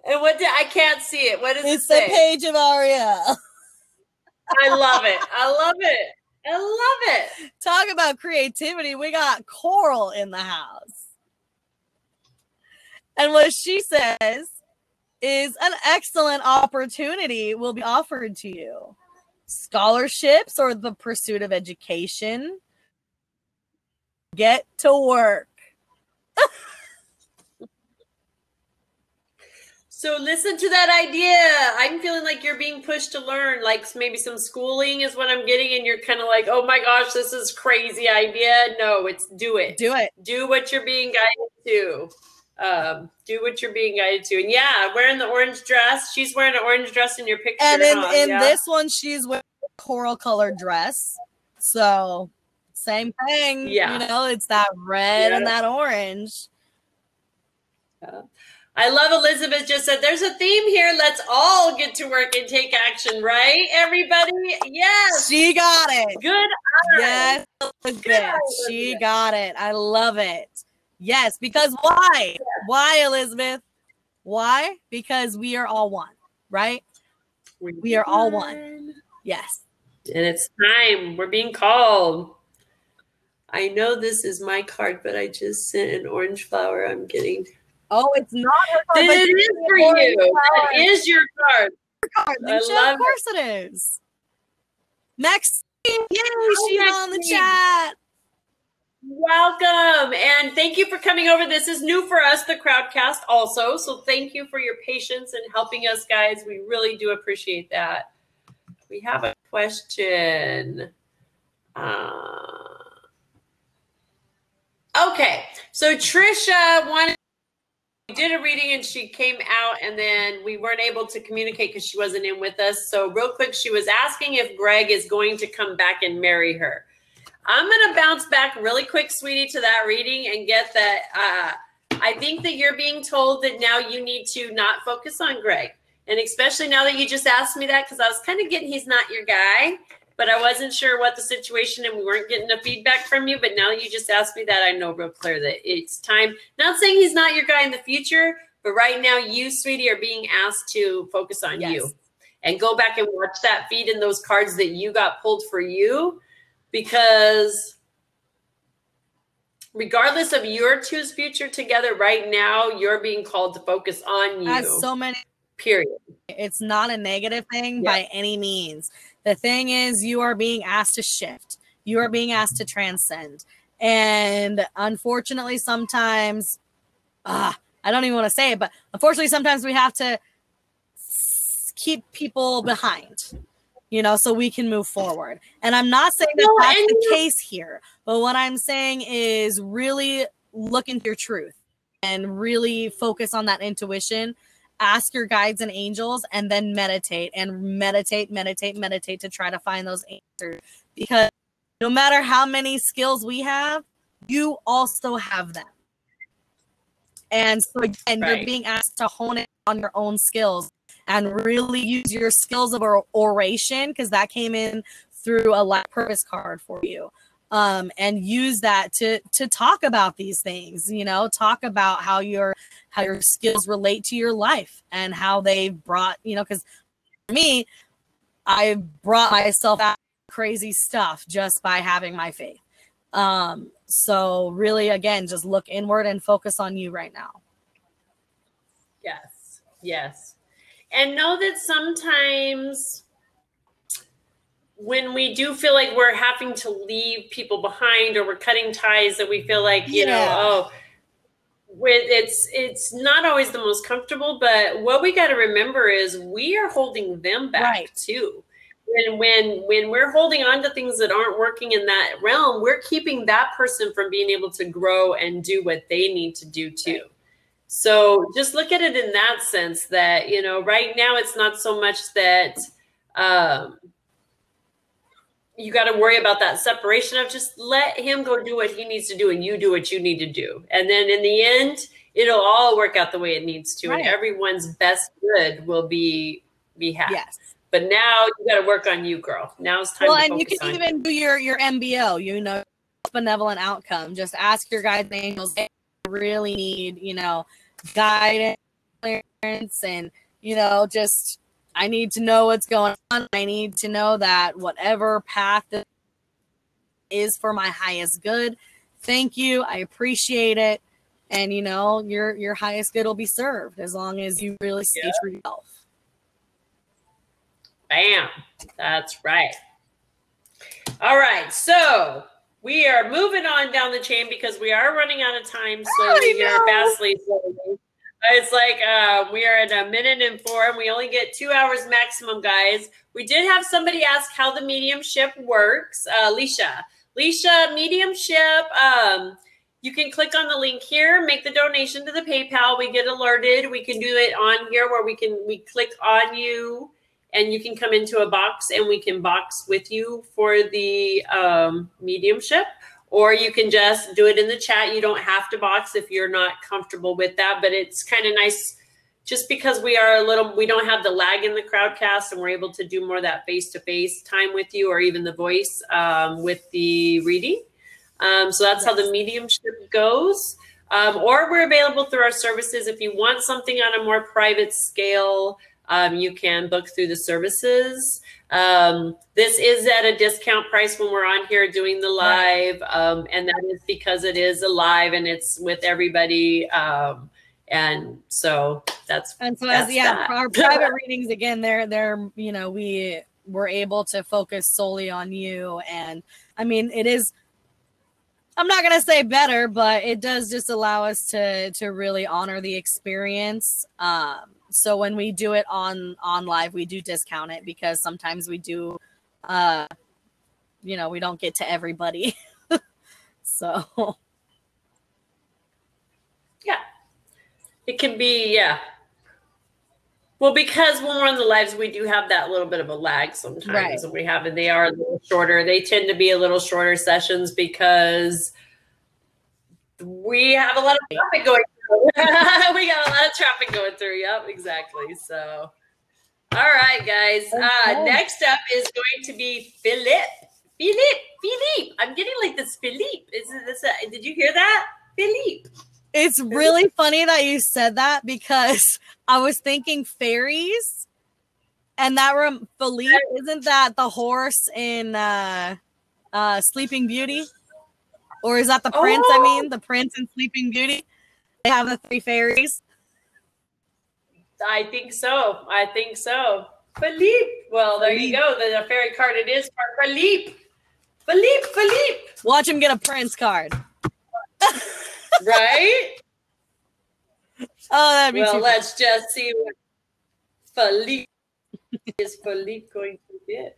And I can't see it. What does it say? It's the page of Ariel. I love it. I love it. I love it. Talk about creativity. We got Coral in the house. And what she says is an excellent opportunity will be offered to you. Scholarships or the pursuit of education. Get to work. So listen to that idea. I'm feeling like you're being pushed to learn, like maybe some schooling is what I'm getting. And you're kind of like, oh my gosh, this is crazy idea. No, it's do it. Do it. Do what you're being guided to. Do what you're being guided to. And yeah, wearing the orange dress. She's wearing an orange dress in your picture. And in this one, she's wearing a coral colored dress. So same thing. Yeah. You know, it's that red and that orange. Yeah. I love Elizabeth just said, there's a theme here. Let's all get to work and take action, right? Everybody? Yes. She got it. Good eye. Yes, Elizabeth. She got it. I love it. Yes, because why? Yeah. Why, Elizabeth? Why? Because we are all one, right? We are all one. Yes. And it's time. We're being called. I know this is my card, but I just sent an orange flower I'm getting. Oh, it's not her card. It is for you. That is your card. Of course it is. Maxine, yay, she's on the chat. Welcome. And thank you for coming over. This is new for us, the Crowdcast also. So thank you for your patience and helping us, guys. We really do appreciate that. We have a question. Okay. So Trisha did a reading and she came out and then we weren't able to communicate because she wasn't in with us. So real quick, she was asking if Greg is going to come back and marry her. I'm going to bounce back really quick, sweetie, to that reading and get that. I think that you're being told that now you need to not focus on Greg. And especially now that you just asked me that, because I was kind of getting he's not your guy, but I wasn't sure what the situation and we weren't getting the feedback from you. But now you just asked me that, I know real clear that it's time. Not saying he's not your guy in the future, but right now you, sweetie, are being asked to focus on you and go back and watch that feed in those cards that you got pulled for you. Because regardless of your two's future together right now, you're being called to focus on you. As so many. Period. It's not a negative thing by any means. The thing is, you are being asked to shift. You are being asked to transcend. And unfortunately, sometimes, I don't even want to say it, but unfortunately, sometimes we have to keep people behind, you know, so we can move forward. And I'm not saying that that's the case here, but what I'm saying is really look into your truth and really focus on that intuition. Ask your guides and angels and then meditate to try to find those answers. Because no matter how many skills we have, you also have them. And so again, you're being asked to hone in on your own skills and really use your skills of oration, because that came in through a life purpose card for you. And use that to talk about these things, you know, talk about how your skills relate to your life and how they brought, you know, because for me, I brought myself out of crazy stuff just by having my faith. So really, again, just look inward and focus on you right now. Yes. Yes. And know that sometimes when we do feel like we're having to leave people behind or we're cutting ties, that we feel like, you know, it's not always the most comfortable, but what we got to remember is we are holding them back too. And when we're holding on to things that aren't working in that realm, we're keeping that person from being able to grow and do what they need to do too. So just look at it in that sense that, you know, right now it's not so much that, you got to worry about that separation of just let him go do what he needs to do and you do what you need to do. And then in the end, it'll all work out the way it needs to. And everyone's best good will be happy. Yes. But now you got to work on you, girl. Now it's time to focus on you. Well, and you can even do your MBO, you know, benevolent outcome. Just ask your guides and angels, they really need, you know, guidance and, you know, just I need to know what's going on. I need to know that whatever path is for my highest good. Thank you. I appreciate it. And, you know, your highest good will be served as long as you really stay true to yourself. Bam. That's right. All right. So we are moving on down the chain because we are running out of time slowly here, vastly slowly. It's like we are at 1:04 and we only get 2 hours maximum, guys. We did have somebody ask how the mediumship works. Leisha, mediumship. You can click on the link here, make the donation to the PayPal. We get alerted. We can do it on here where we click on you and you can come into a box and we can box with you for the mediumship. Or you can just do it in the chat. You don't have to box if you're not comfortable with that. But it's kind of nice just because we don't have the lag in the crowdcast and we're able to do more of that face-to-face time with you or even the voice with the reading. So that's how the mediumship goes. Or we're available through our services. If you want something on a more private scale, you can book through the services. This is at a discount price when we're on here doing the live. And that is because it is a live and it's with everybody. And so that's for our private readings, again, they're, you know, we were able to focus solely on you. And I mean, it is, I'm not going to say better, but it does just allow us to really honor the experience. So when we do it on live, we do discount it because sometimes we do, you know, we don't get to everybody. So. Yeah, it can be, yeah. Well, because when we're on the lives, we do have that little bit of a lag sometimes. Right. And they are a little shorter. They tend to be a little shorter sessions because we have a lot of traffic going through. We got a lot of traffic going through. Yep, exactly. So, all right, guys. Next up is going to be Philippe. I'm getting like this Philippe. Did you hear that? Philippe. It's really funny that you said that because I was thinking fairies, and that Philippe, isn't that the horse in Sleeping Beauty? Or is that the prince? I mean, the prince in Sleeping Beauty. They have the 3 fairies. I think so. Philippe. Well, there you go. The fairy card it is for Philippe. Philippe. Watch him get a prince card. Right? Oh, that'd be too let's just see what Philippe is going to get.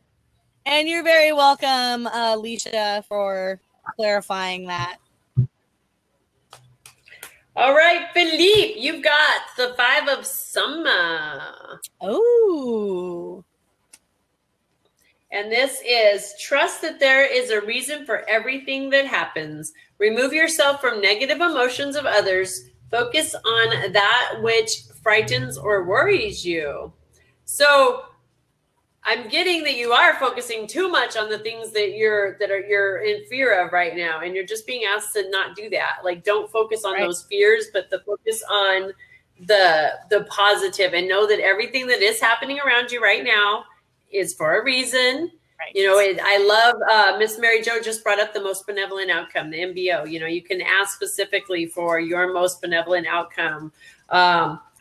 And you're very welcome, Alicia, for clarifying that. All right, Philippe, you've got the 5 of Summa. Oh. And this is trust that there is a reason for everything that happens. Remove yourself from negative emotions of others. Focus on that which frightens or worries you. So I'm getting that you are focusing too much on the things that you're in fear of right now. And you're just being asked to not do that. Like, don't focus on those fears, but the focus on the positive and know that everything that is happening around you right now is for a reason. Right. You know, I love Miss Mary Jo just brought up the most benevolent outcome, the MBO. You know, you can ask specifically for your most benevolent outcome.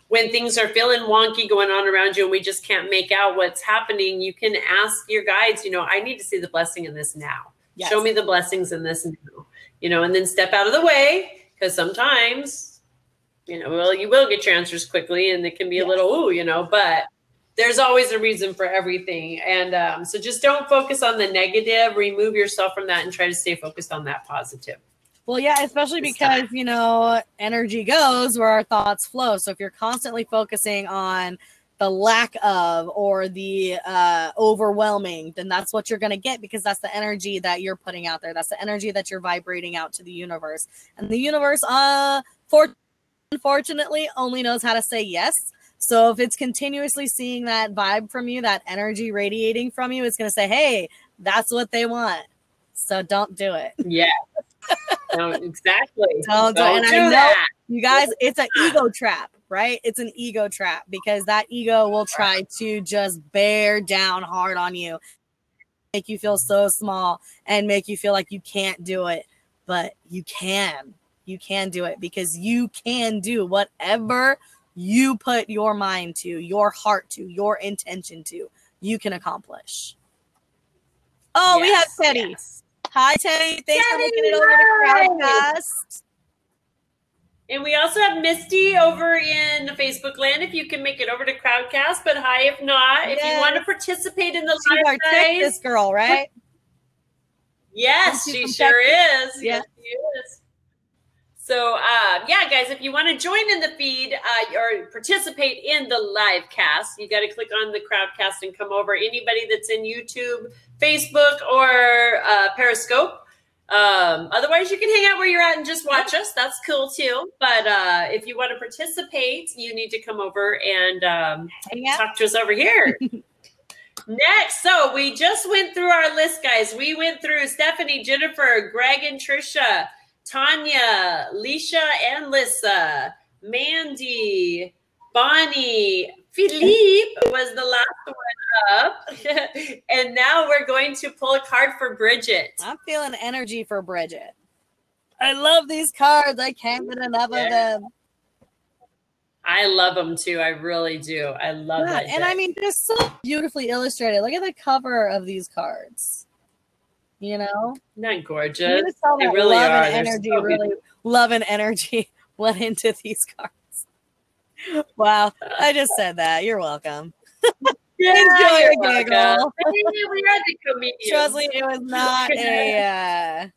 When things are feeling wonky going on around you and we just can't make out what's happening, you can ask your guides, you know, I need to see the blessing in this now. Yes. Show me the blessings in this now, you know, and then step out of the way because sometimes, you know, well, you will get your answers quickly and it can be a little, ooh, you know, but there's always a reason for everything. And so just don't focus on the negative, remove yourself from that and try to stay focused on that positive. Well, yeah, especially because, you know, energy goes where our thoughts flow. So if you're constantly focusing on the lack of or the overwhelming, then that's what you're going to get because that's the energy that you're putting out there. That's the energy that you're vibrating out to the universe. And the universe, unfortunately, only knows how to say yes. So if it's continuously seeing that vibe from you, that energy radiating from you, it's going to say, hey, that's what they want. So don't do it. Yeah. No, exactly. Don't do that. You guys, it's an ego trap, right? It's an ego trap because that ego will try to just bear down hard on you, make you feel so small and make you feel like you can't do it. But you can do it because you can do whatever you put your mind to, your heart to, your intention to, you can accomplish. Oh, yes, we have Teddy. Yes. Hi, Teddy. Thanks for making it over to Crowdcast. And we also have Misty over in the Facebook land if you can make it over to Crowdcast, but hi if not. If you want to participate in the She's live, our guys. Texas girl, right? Yes, she sure is. Yeah. Yes, she is. So, yeah, guys, if you want to join in the feed or participate in the live cast, you got to click on the Crowdcast and come over. Anybody that's in YouTube, Facebook, or Periscope. Otherwise, you can hang out where you're at and just watch us. That's cool, too. But if you want to participate, you need to come over and talk to us over here. Next, so we just went through our list, guys. We went through Stephanie, Jennifer, Greg, and Trisha, Tanya, Leisha, and Lissa, Mandy, Bonnie, Philippe was the last one up. And now we're going to pull a card for Bridget. I'm feeling energy for Bridget. I love these cards. I can't get enough of them. I love them too. I really do. I love that. And I mean, they're so beautifully illustrated. Look at the cover of these cards. You know, isn't that gorgeous? You can tell they that really love are. And energy, really love and energy went into these cards. Wow, I just said that. You're welcome. Yeah, enjoy your day, girl. We are the comedians. Trust me, it was not a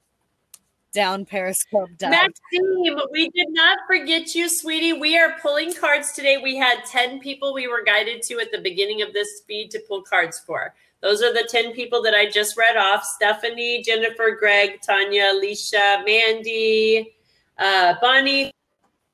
down Periscope dive. Maxime, we did not forget you, sweetie. We are pulling cards today. We had 10 people we were guided to at the beginning of this feed to pull cards for. Those are the 10 people that I just read off. Stephanie, Jennifer, Greg, Tanya, Alicia, Mandy, Bonnie,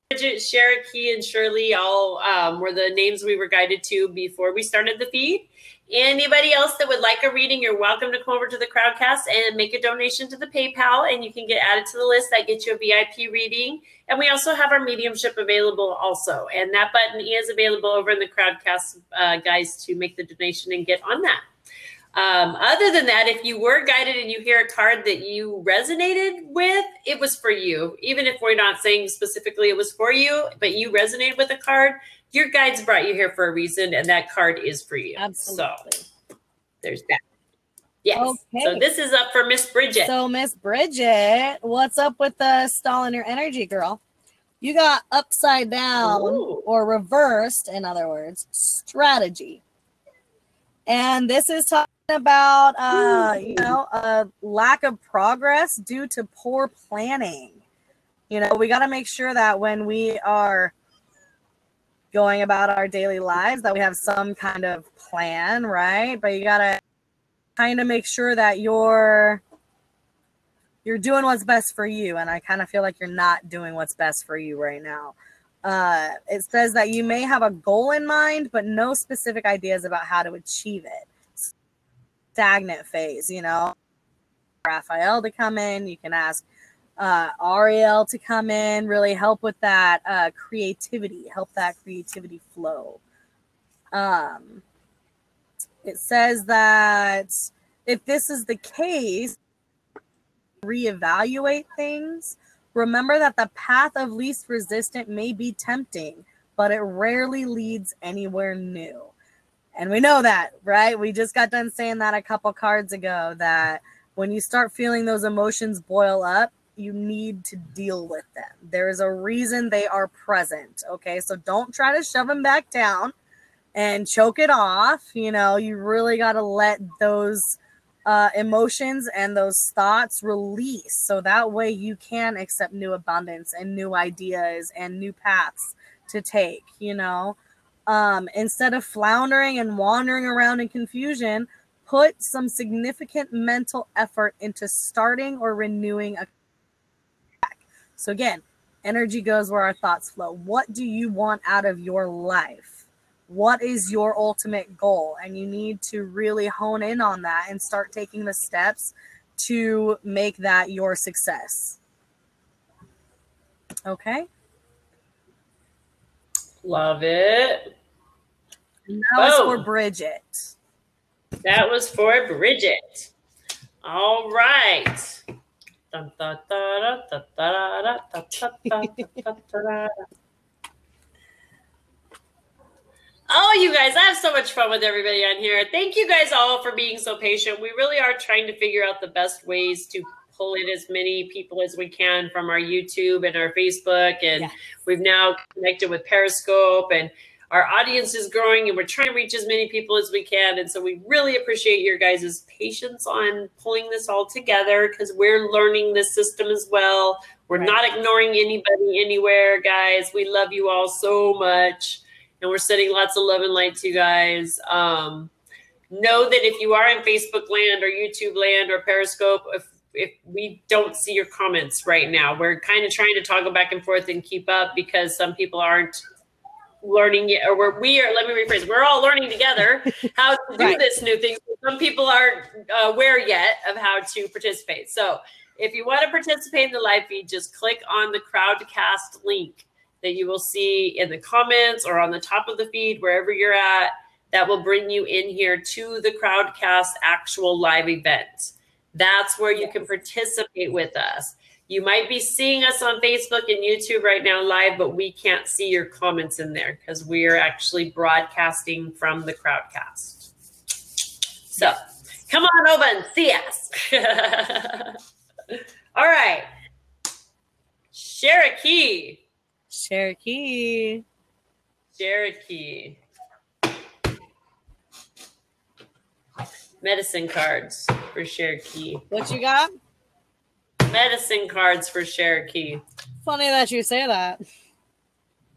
Bridget, Cherokee, and Shirley all were the names we were guided to before we started the feed. Anybody else that would like a reading, you're welcome to come over to the Crowdcast and make a donation to the PayPal, and you can get added to the list. That gets you a VIP reading. And we also have our mediumship available also. And that button is available over in the Crowdcast, guys, to make the donation and get on that. Other than that, if you were guided and you hear a card that you resonated with, it was for you. Even if we're not saying specifically it was for you, but you resonated with a card, your guides brought you here for a reason, and that card is for you. Absolutely. So there's that. Yes. Okay. So this is up for Miss Bridget. So Miss Bridget, what's up with the stalling your energy, girl? You got upside down or reversed, in other words, strategy. And this is talking about, a lack of progress due to poor planning. You know, we got to make sure that when we are going about our daily lives that we have some kind of plan, right? But you got to kind of make sure that you're doing what's best for you. And I kind of feel like you're not doing what's best for you right now. It says that you may have a goal in mind, but no specific ideas about how to achieve it. Stagnant phase, you know. Raphael to come in. You can ask Ariel to come in, really help with that creativity, help that creativity flow. It says that if this is the case, reevaluate things. Remember that the path of least resistance may be tempting, but it rarely leads anywhere new. And we know that, right? We just got done saying that a couple cards ago, that when you start feeling those emotions boil up, you need to deal with them. There is a reason they are present, okay? So don't try to shove them back down and choke it off. You know, you really got to let those emotions and those thoughts release, so that way you can accept new abundance and new ideas and new paths to take, you know. Instead of floundering and wandering around in confusion, put some significant mental effort into starting or renewing a. So again, energy goes where our thoughts flow. What do you want out of your life? What is your ultimate goal? And you need to really hone in on that and start taking the steps to make that your success. Okay? Love it. And that was for Bridget. That was for Bridget. All right. Oh, you guys, I have so much fun with everybody on here. Thank you guys all for being so patient. We really are trying to figure out the best ways to pull in as many people as we can from our YouTube and our Facebook. And we've now connected with Periscope, and our audience is growing, and we're trying to reach as many people as we can. And so we really appreciate your guys' patience on pulling this all together, because we're learning this system as well. We're not ignoring anybody anywhere, guys. We love you all so much. And we're sending lots of love and light to you guys. Know that if you are in Facebook land or YouTube land or Periscope, if we don't see your comments right now, we're kind of trying to toggle back and forth and keep up, because some people aren't learning yet, or let me rephrase, we're all learning together how to do this new thing. Some people aren't aware yet of how to participate. So if you want to participate in the live feed, just click on the Crowdcast link that you will see in the comments or on the top of the feed, wherever you're at. That will bring you in here to the Crowdcast actual live event. That's where you can participate with us. You might be seeing us on Facebook and YouTube right now live, but we can't see your comments in there because we are actually broadcasting from the Crowdcast. So come on over and see us. All right. Cherokee. Cherokee. Cherokee. Medicine cards for Cherokee. What you got? Medicine cards for Cherokee. Funny that you say that.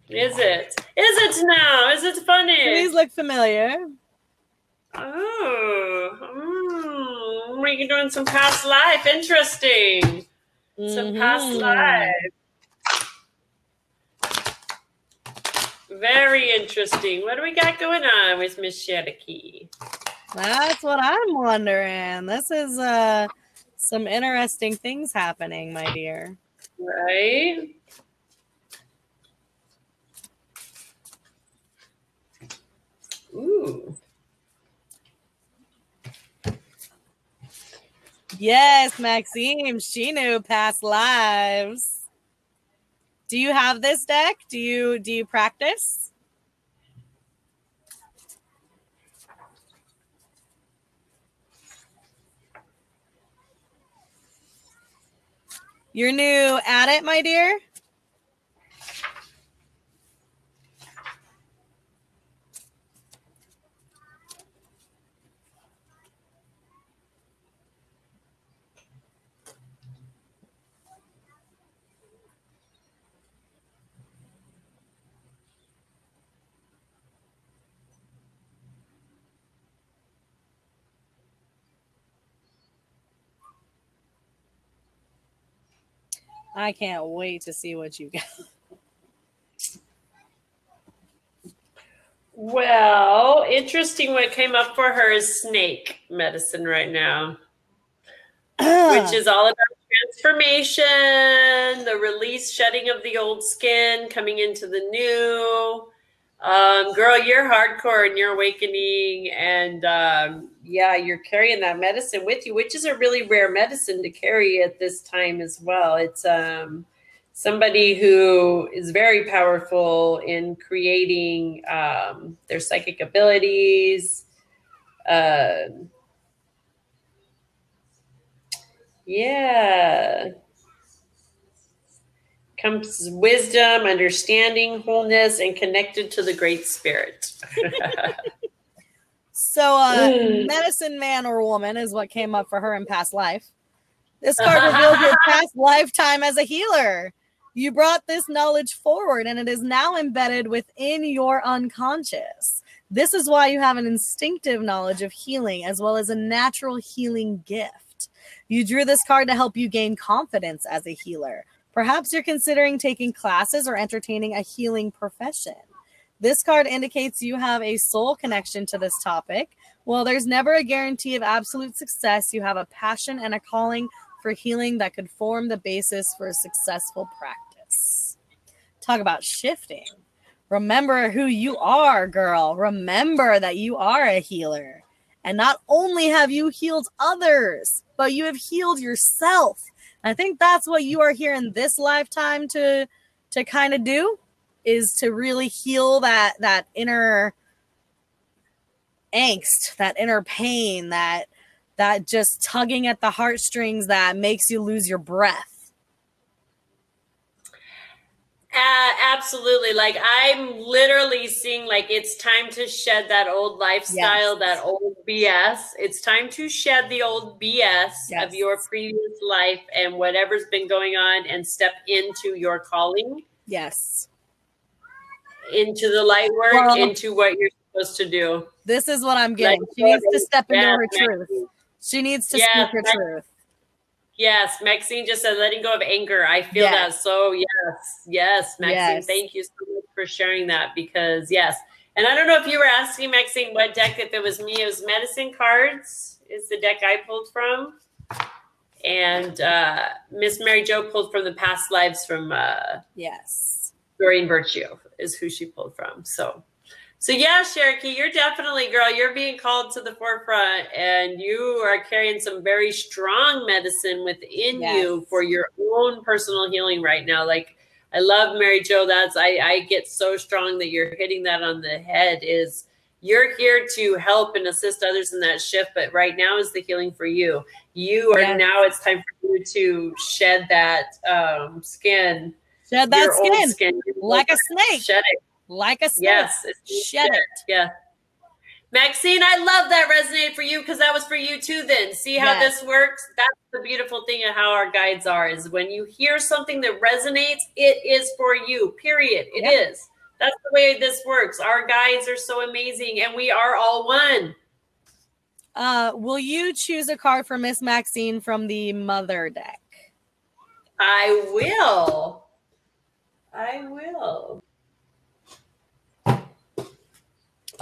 Is it? Is it now? Is it funny? These look familiar. Oh, we're doing some past life. Interesting. Some past life. Very interesting. What do we got going on with Miss Cherokee? That's what I'm wondering. This is some interesting things happening, my dear. Right? Ooh. Yes, Maxime. She knew past lives. Do you have this deck? Do you practice? You're new at it, my dear? I can't wait to see what you got. Well, interesting. What came up for her is snake medicine right now, which is all about transformation, the release, shedding of the old skin, coming into the new. Girl, you're hardcore and you're awakening, and yeah, you're carrying that medicine with you, which is a really rare medicine to carry at this time as well. It's somebody who is very powerful in creating their psychic abilities. Yeah. Comes wisdom, understanding, wholeness, and connected to the Great Spirit. So, medicine man or woman is what came up for her in past life. This card reveals your past lifetime as a healer. You brought this knowledge forward, and it is now embedded within your unconscious. This is why you have an instinctive knowledge of healing, as well as a natural healing gift. You drew this card to help you gain confidence as a healer. Perhaps you're considering taking classes or entertaining a healing profession. This card indicates you have a soul connection to this topic. While there's never a guarantee of absolute success, you have a passion and a calling for healing that could form the basis for a successful practice. Talk about shifting. Remember who you are, girl. Remember that you are a healer. And not only have you healed others, but you have healed yourself. I think that's what you are here in this lifetime to kind of do, is to really heal that inner angst, that inner pain, that that just tugging at the heartstrings that makes you lose your breath. Absolutely. Like I'm literally seeing like it's time to shed that old lifestyle, that old BS. It's time to shed the old BS of your previous life and whatever's been going on and step into your calling. Yes. Into the light work, into what you're supposed to do. This is what I'm getting. She needs to step into her truth. She needs to speak her truth. Yes, Maxine just said letting go of anger. I feel that. So yes, Maxine, thank you so much for sharing that because And I don't know if you were asking Maxine what deck, if it was me, it was Medicine Cards is the deck I pulled from. And Miss Mary Jo pulled from the past lives from Doreen Virtue is who she pulled from. So yeah, Cherokee, you're definitely, girl, you're being called to the forefront and you are carrying some very strong medicine within you for your own personal healing right now. Like I love Mary Jo. I get so strong that you're hitting that on the head is you're here to help and assist others in that shift. But right now is the healing for you. You are now, it's time for you to shed that skin. Shed that skin like a snake. Shed it. Like a snake. Yes. Shed it. Yeah. Maxine, I love that resonated for you because that was for you too then. See how this works? That's the beautiful thing of how our guides are is when you hear something that resonates, it is for you, period. It is. That's the way this works. Our guides are so amazing and we are all one. Will you choose a card for Miss Maxine from the Mother deck? I will.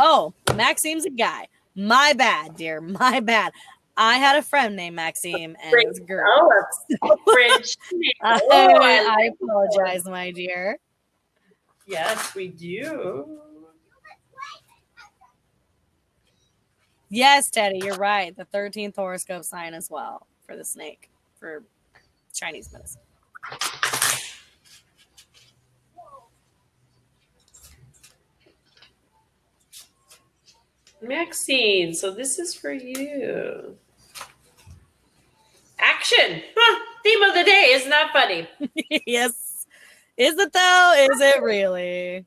Oh, Maxime's a guy. My bad, dear. My bad. I had a friend named Maxime, and it was a girl. French. I apologize, my dear. Yes, we do. Yes, Teddy, you're right. The 13th horoscope sign as well for the snake, for Chinese medicine. Maxine, so this is for you. Action. Huh. Theme of the day. Isn't that funny? Yes. Is it though? Is it really?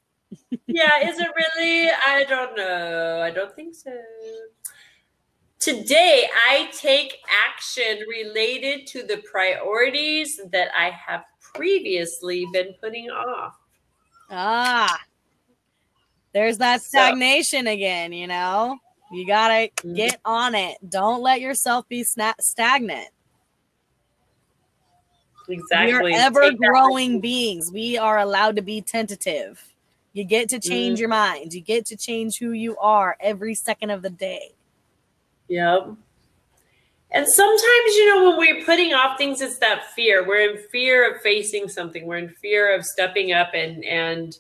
Yeah, is it really? I don't know. I don't think so. Today, I take action related to the priorities that I have previously been putting off. There's that stagnation again, you know? You got to get on it. Don't let yourself be stagnant. Exactly. We are ever-growing beings. We are allowed to be tentative. You get to change your mind. You get to change who you are every second of the day. Yep. And sometimes, you know, when we're putting off things, it's that fear. We're in fear of facing something. We're in fear of stepping up and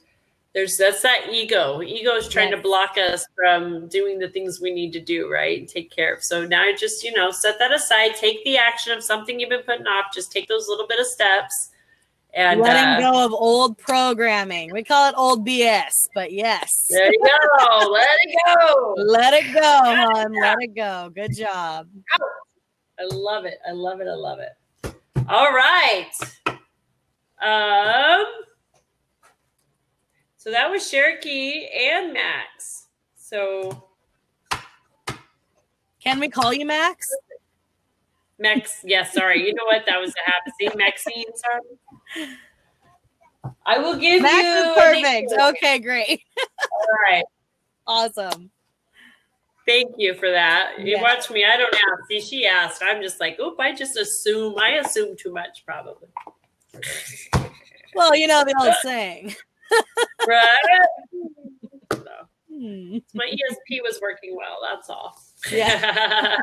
that's that ego. Ego is trying to block us from doing the things we need to do, right? And take care of. So now just, you know, set that aside. Take the action of something you've been putting off. Just take those little bit of steps. And letting go of old programming. We call it old BS, but yes. There you go. Let it go. Let it go, hon. Let it go. Good job. I love it. I love it. I love it. All right. So that was Cherokee and Max. So can we call you Max? Max, yes, sorry. You know what? That was a habit. See, Maxine, sorry. I will give Max you. Is perfect. Okay, great. All right. Awesome. Thank you for that. You watch me. I don't ask. See, she asked. I'm just like, oop, I just assume. I assume too much, probably. Well, you know the old saying. Right? So, my ESP was working well. That's all. Yeah.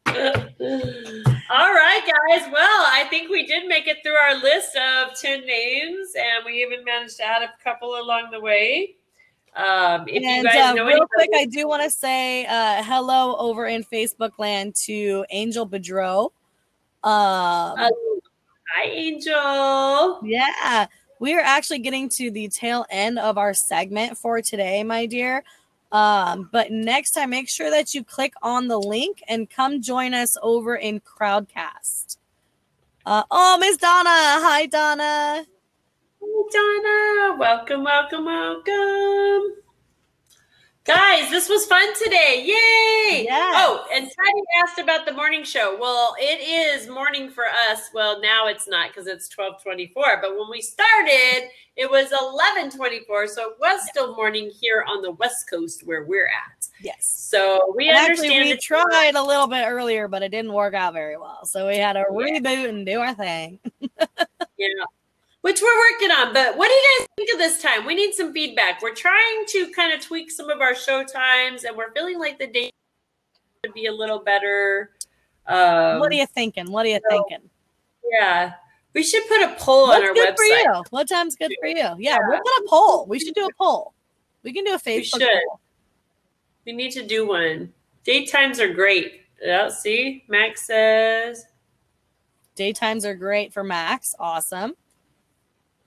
All right, guys. Well, I think we did make it through our list of 10 names, and we even managed to add a couple along the way. If you guys know real quick, I do want to say hello over in Facebook land to Angel Bedreau. Hi, Angel. Yeah. We are actually getting to the tail end of our segment for today, my dear. But next time, make sure that you click on the link and come join us over in Crowdcast. Oh, Miss Donna. Hi, Donna. Hi, Donna. Welcome, welcome, welcome. Guys, this was fun today. Yay! Yes. Oh, and Teddy asked about the morning show. Well, it is morning for us. Well, now it's not because it's 12:24. But when we started, it was 11:24. So it was still morning here on the West Coast where we're at. Yes. So we understand. Actually, we tried a little bit earlier, but it didn't work out very well. So we had to reboot and do our thing. Yeah. Which we're working on, but what do you guys think of this time? We need some feedback. We're trying to kind of tweak some of our show times, and we're feeling like the day would be a little better. What are you thinking? What are you thinking? Yeah, we should put a poll on our website. For you? What time's good for you? Yeah, we'll put a poll. We should do a poll. We can do a Facebook poll. We need to do one. Daytimes are great. Yeah, see, Max says daytimes are great for Max. Awesome.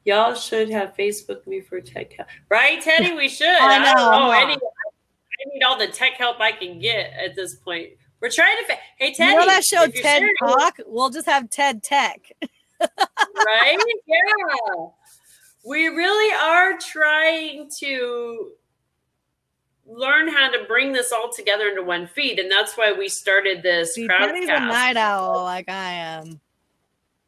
Y'all should have Facebook me for tech help. Right, Teddy? We should. I know. I need all the tech help I can get at this point. We're trying to... Hey, Teddy. You know that show, TED Talk? We'll just have TED Tech. Right? Yeah. We really are trying to learn how to bring this all together into one feed, and that's why we started this Crowdcast. Teddy's a night owl like I am.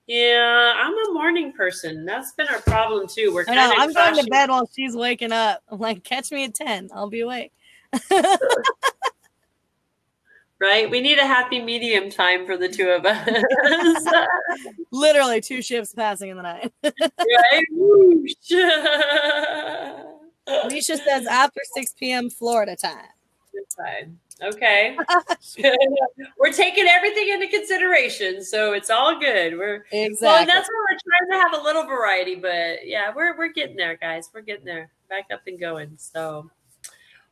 Yeah, I'm a morning person. That's been our problem too. We're kind of I'm going to bed while she's waking up. I'm like, catch me at 10. I'll be awake. Right? We need a happy medium time for the two of us. Literally 2 shifts passing in the night. Right? Alicia says after 6 p.m. Florida time. Good time. Okay. We're taking everything into consideration, so it's all good. Well, that's why we're trying to have a little variety, but yeah, we're getting there, guys. We're getting there. Back up and going. So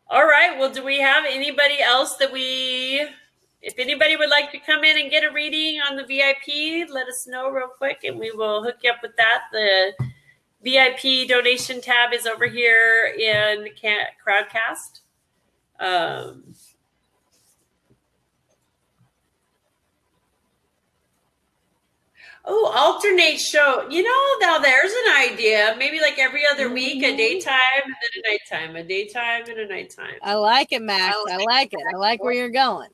all right. Well, do we have anybody else that if anybody would like to come in and get a reading on the VIP, let us know real quick and we will hook you up with that. The VIP donation tab is over here in Crowdcast. Alternate show. You know, now there's an idea. Maybe like every other week, a daytime and then a nighttime. A daytime and a nighttime. I like it, Max. I like it. I like where you're going.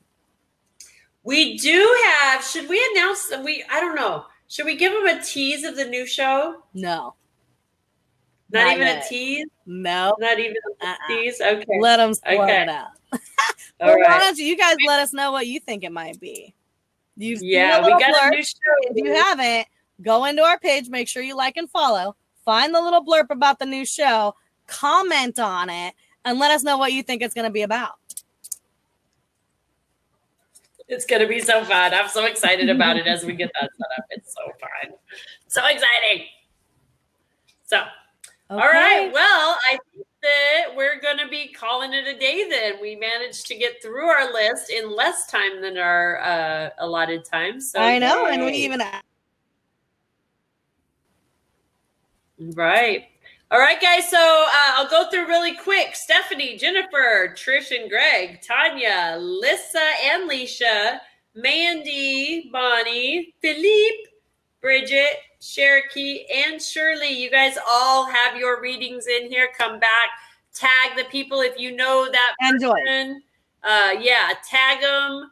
We do have, should we announce that I don't know. Should we give them a tease of the new show? No. Not even yet. A tease? No. Not even a tease? Okay. Let them spoil it out. Well, why don't you guys let us know what you think it might be? We got a new show. If you haven't, go into our page, make sure you like and follow, find the little blurb about the new show, comment on it, and let us know what you think it's going to be about. It's going to be so fun. I'm so excited about it as we get that set up. It's so fun. So exciting. So, all right. Well, I think that we're going to be calling it a day then. We managed to get through our list in less time than our allotted time. So I know. And we even... Right. All right, guys. So I'll go through really quick. Stephanie, Jennifer, Trish and Greg, Tanya, Lissa and Leisha, Mandy, Bonnie, Philippe, Bridget, Cherokee, and Shirley. You guys all have your readings in here. Come back. Tag the people if you know that person. Tag them.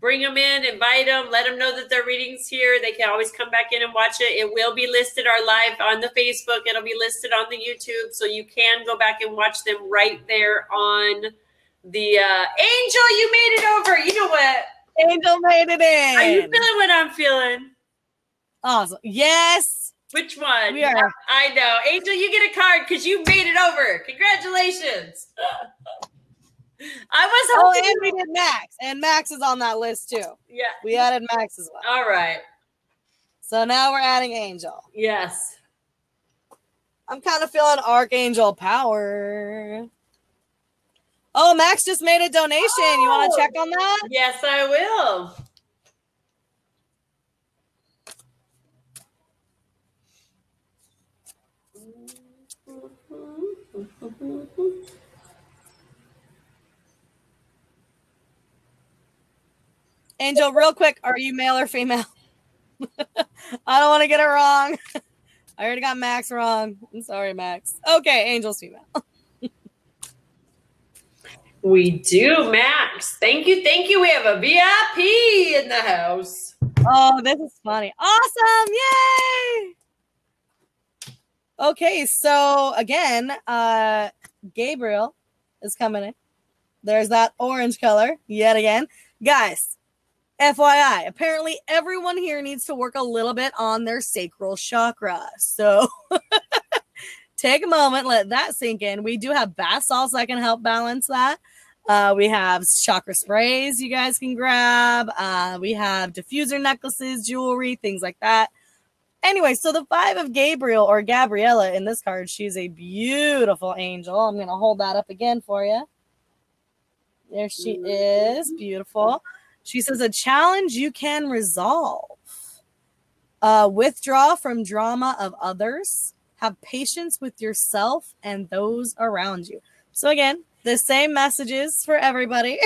Bring them in, invite them, let them know that their readings here. They can always come back in and watch it. It will be listed our live on the Facebook. It'll be listed on the YouTube, so you can go back and watch them right there on the Angel. You made it over. You know what? Angel made it in. Are you feeling what I'm feeling? Awesome. Yes. Which one? We are. I know. Angel, you get a card because you made it over. Congratulations. I was hoping. And we did Max. And Max is on that list too. Yeah. We added Max as well. All right. So now we're adding Angel. Yes. I'm kind of feeling Archangel power. Oh, Max just made a donation. Oh. You want to check on that? Yes, I will. Angel, real quick, are you male or female? I don't want to get it wrong. I already got Max wrong. I'm sorry, Max. Okay, Angel's female. We do, Max. Thank you. Thank you. We have a VIP in the house. Oh, this is funny. Awesome. Yay. Okay, so again, Gabriel is coming in. There's that orange color yet again. Guys, FYI, apparently everyone here needs to work a little bit on their sacral chakra. So take a moment, let that sink in. We do have bath salts that can help balance that. We have chakra sprays you guys can grab. We have diffuser necklaces, jewelry, things like that. Anyway, so the 5 of Gabriel or Gabriella in this card, she's a beautiful angel. I'm going to hold that up again for you. There she is. Beautiful. She says, a challenge you can resolve. Withdraw from drama of others. Have patience with yourself and those around you. So again, the same messages for everybody.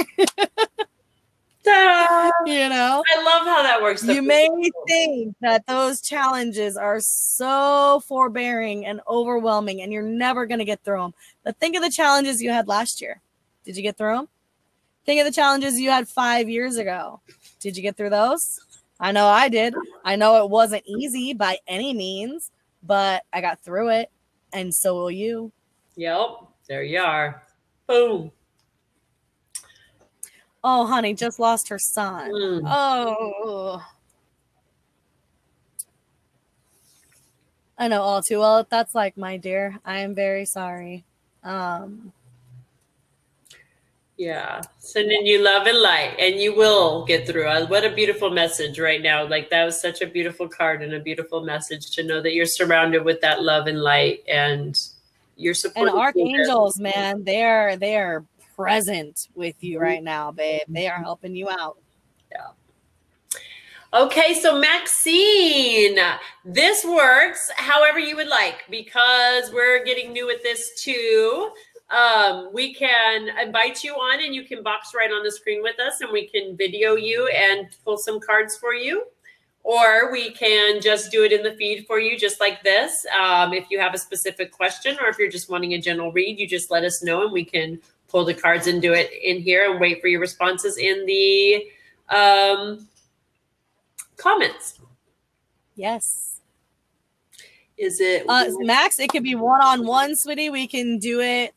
You know, I love how that works. You may think that those challenges are so forbearing and overwhelming and you're never going to get through them. But think of the challenges you had last year. Did you get through them? Think of the challenges you had 5 years ago. Did you get through those? I know I did. I know it wasn't easy by any means, but I got through it, and so will you. Yep. There you are. Boom. Oh, honey, just lost her son. Oh. I know all too well. That's like, my dear, I am very sorry. Yeah. Sending you love and light, and you will get through. What a beautiful message right now. Like, that was such a beautiful card and a beautiful message to know that you're surrounded with that love and light, and you're supported. And archangels, man, they are present with you right now, babe. They are helping you out. Yeah. Okay, so Maxine, this works however you would like, because we're getting new at this too. We can invite you on and you can box right on the screen with us and we can video you and pull some cards for you. Or we can just do it in the feed for you, just like this. If you have a specific question or if you're just wanting a general read, you just let us know and we can pull the cards and do it in here and wait for your responses in the comments. Yes. Is it Max? It could be one-on-one, sweetie. We can do it,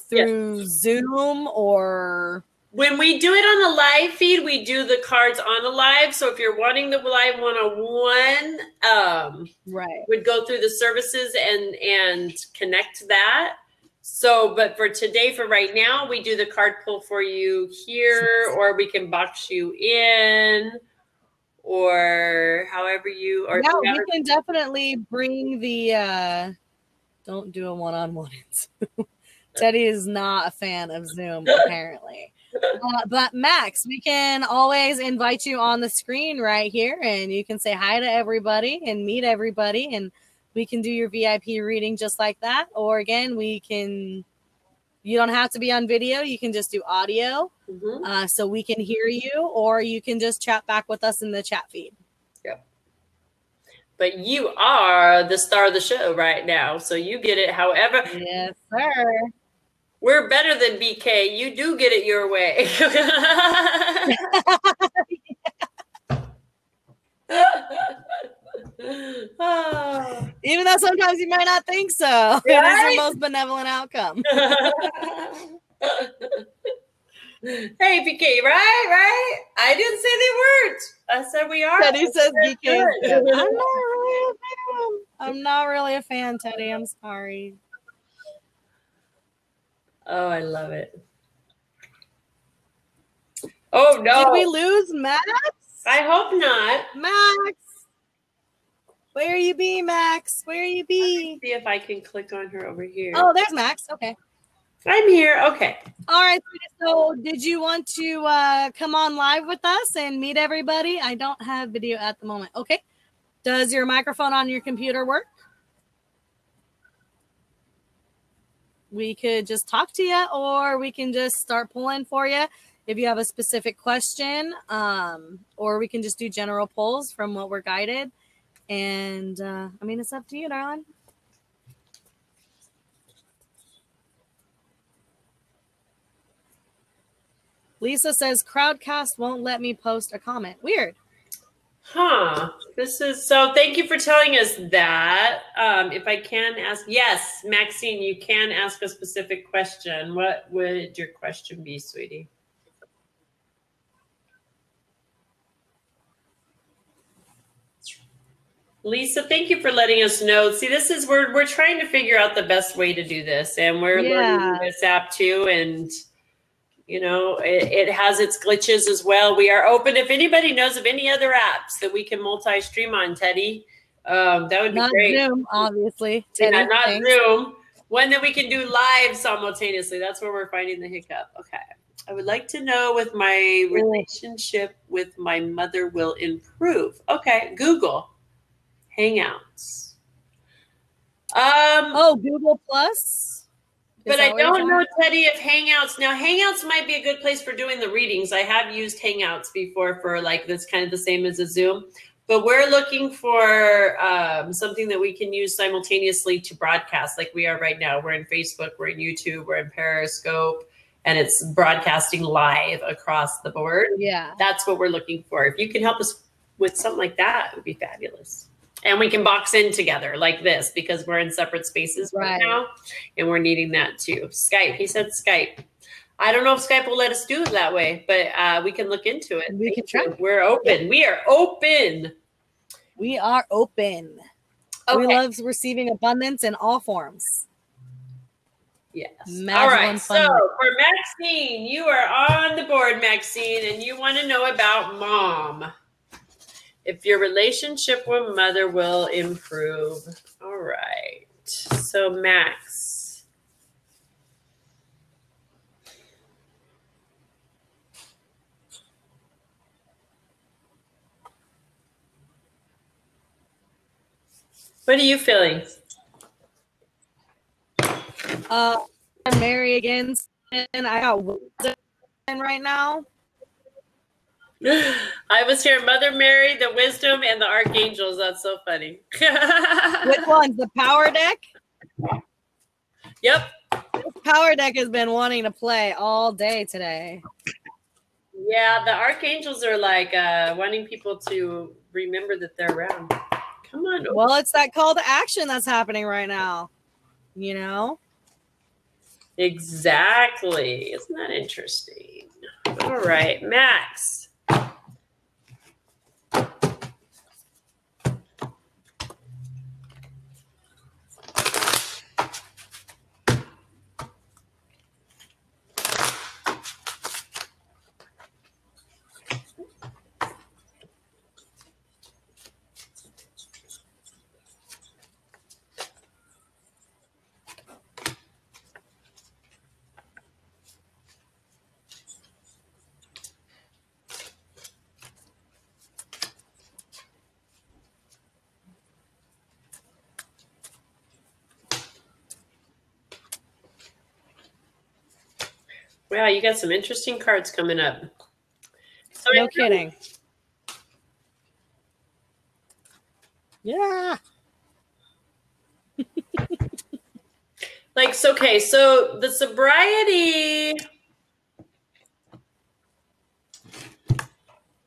through Zoom or. When we do it on the live feed, we do the cards on the live. So if you're wanting the live one-on-one, right, would go through the services and connect that. So, but for today, for right now, we do the card pull for you here, or we can box you in, or however you. Or yeah, we can definitely bring the. Don't do a one-on-one. Teddy is not a fan of Zoom, apparently. But Max, we can always invite you on the screen right here, and you can say hi to everybody and meet everybody, and we can do your VIP reading just like that. Or again, you don't have to be on video. You can just do audio, so we can hear you, or you can just chat back with us in the chat feed. Yep. But you are the star of the show right now, so you get it however. Yes, sir. We're better than BK. You do get it your way. Even though sometimes you might not think so. Right? It is your most benevolent outcome. Hey, BK, right? I didn't say they weren't. I said we are. Teddy says BK. I'm not really a fan, Teddy. I'm sorry. Oh, I love it. Oh, no. Did we lose Max? I hope not. Max. Where you be, Max? Where you be? See if I can click on her over here. Oh, there's Max. Okay. I'm here. Okay. All right. So did you want to come on live with us and meet everybody? I don't have video at the moment. Okay. Does your microphone on your computer work? We could just talk to you, or we can just start pulling for you. if you have a specific question, or we can just do general polls from what we're guided. And I mean, it's up to you, darling. Lisa says Crowdcast won't let me post a comment. Weird. Huh. This is so. Thank you for telling us that. If I can ask, yes, Maxine, you can ask a specific question. What would your question be, sweetie? Lisa, thank you for letting us know. See, this is we're trying to figure out the best way to do this, and we're learning this app too. And you know, it has its glitches as well. We are open. If anybody knows of any other apps that we can multi-stream on, Teddy, that would be great. Not Zoom, obviously. Teddy, yeah, not Zoom. One that we can do live simultaneously. That's where we're finding the hiccup. Okay. I would like to know with my relationship with my mother will improve. Okay. Google Hangouts. Google Plus. But I don't know, Teddy, if Hangouts. Now, Hangouts might be a good place for doing the readings. I have used Hangouts before for like that's kind of the same as a Zoom. But we're looking for something that we can use simultaneously to broadcast like we are right now. We're in Facebook, we're in YouTube, we're in Periscope, and it's broadcasting live across the board. Yeah. That's what we're looking for. If you can help us with something like that, it would be fabulous. And we can box in together like this because we're in separate spaces right now. And we're needing that too. Skype. He said Skype. I don't know if Skype will let us do it that way, but we can look into it. We can try. We're open. We are open. We are open. Okay. We love receiving abundance in all forms. Yes. All right. So for Maxine, you are on the board, Maxine, and you want to know about mom. If your relationship with mother will improve. All right. So, Max. What are you feeling? I'm married again, and I got wisdom right now. I was here, Mother Mary, the Wisdom, and the Archangels. That's so funny. Which one's the power deck? Yep. This power deck has been wanting to play all day today. Yeah, the Archangels are like wanting people to remember that they're around. Come on. Well, it's that call to action that's happening right now. You know? Exactly. Isn't that interesting? All right, Max. Wow, you got some interesting cards coming up. So no kidding. Yeah. Like, okay, so the sobriety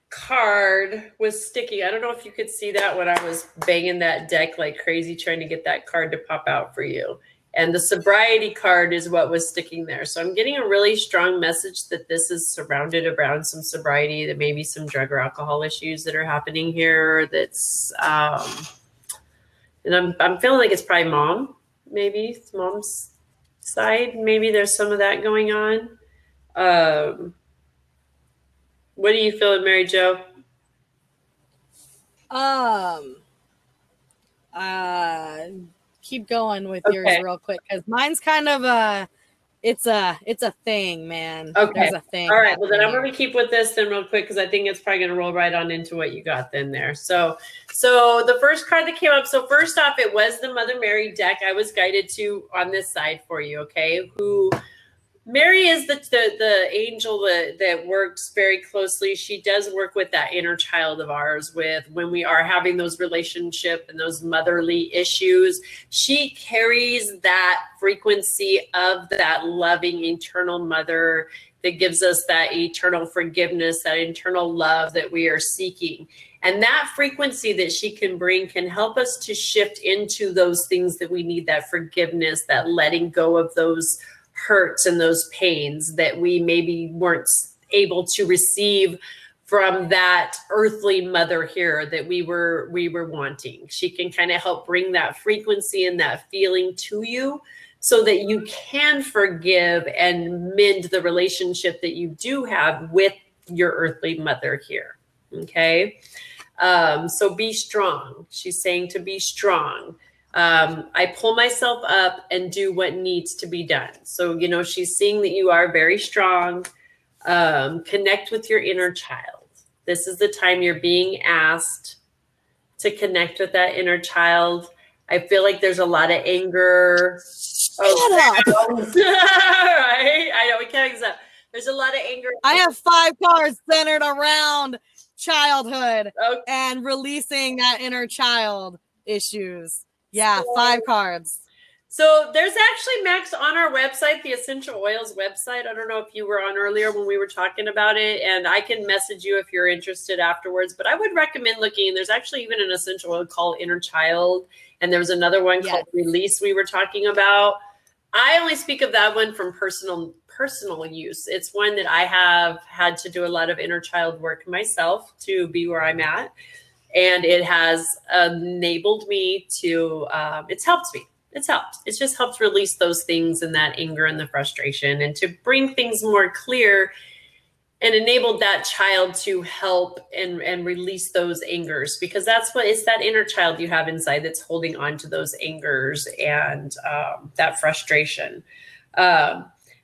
card was sticky. I don't know if you could see that when I was banging that deck like crazy trying to get that card to pop out for you. And the sobriety card is what was sticking there. So I'm getting a really strong message that this is surrounded around some sobriety, that maybe some drug or alcohol issues that are happening here. That's, and I'm feeling like it's probably mom, maybe it's mom's side. Maybe there's some of that going on. What are you feeling, Mary Jo? Keep going with yours real quick because mine's kind of it's a thing, man. Okay. There's a thing. All right. Well, then I'm going to keep with this then real quick because I think it's probably going to roll right on into what you got then there. So the first card that came up. So first off, it was the Mother Mary deck I was guided to on this side for you. Okay. Who Mary is the angel that works very closely. She does work with that inner child of ours with when we are having those relationship and those motherly issues. She carries that frequency of that loving eternal mother that gives us that eternal forgiveness, that eternal love that we are seeking. And that frequency that she can bring can help us to shift into those things that we need, that forgiveness, that letting go of those hurts and those pains that we maybe weren't able to receive from that earthly mother here that we were wanting. She can kind of help bring that frequency and that feeling to you so that you can forgive and mend the relationship that you do have with your earthly mother here. Okay. So be strong. She's saying to be strong. I pull myself up and do what needs to be done. So, you know, she's seeing that you are very strong. Connect with your inner child. This is the time you're being asked to connect with that inner child. I feel like there's a lot of anger. Right? I know we can't accept. There's a lot of anger. I have 5 cards centered around childhood and releasing that inner child issues. Yeah, 5 cards. So there's actually, Max, on our website, the Essential Oils website. I don't know if you were on earlier when we were talking about it, and I can message you if you're interested afterwards. But I would recommend looking. There's actually even an essential oil called Inner Child, and there was another one called Release we were talking about. I only speak of that one from personal use. It's one that I have had to do a lot of inner child work myself to be where I'm at. And it has enabled me to, it's helped me. It's helped. It's just helped release those things and that anger and the frustration and to bring things more clear and enabled that child to help and release those angers, because that's what it's, that inner child you have inside that's holding on to those angers and that frustration.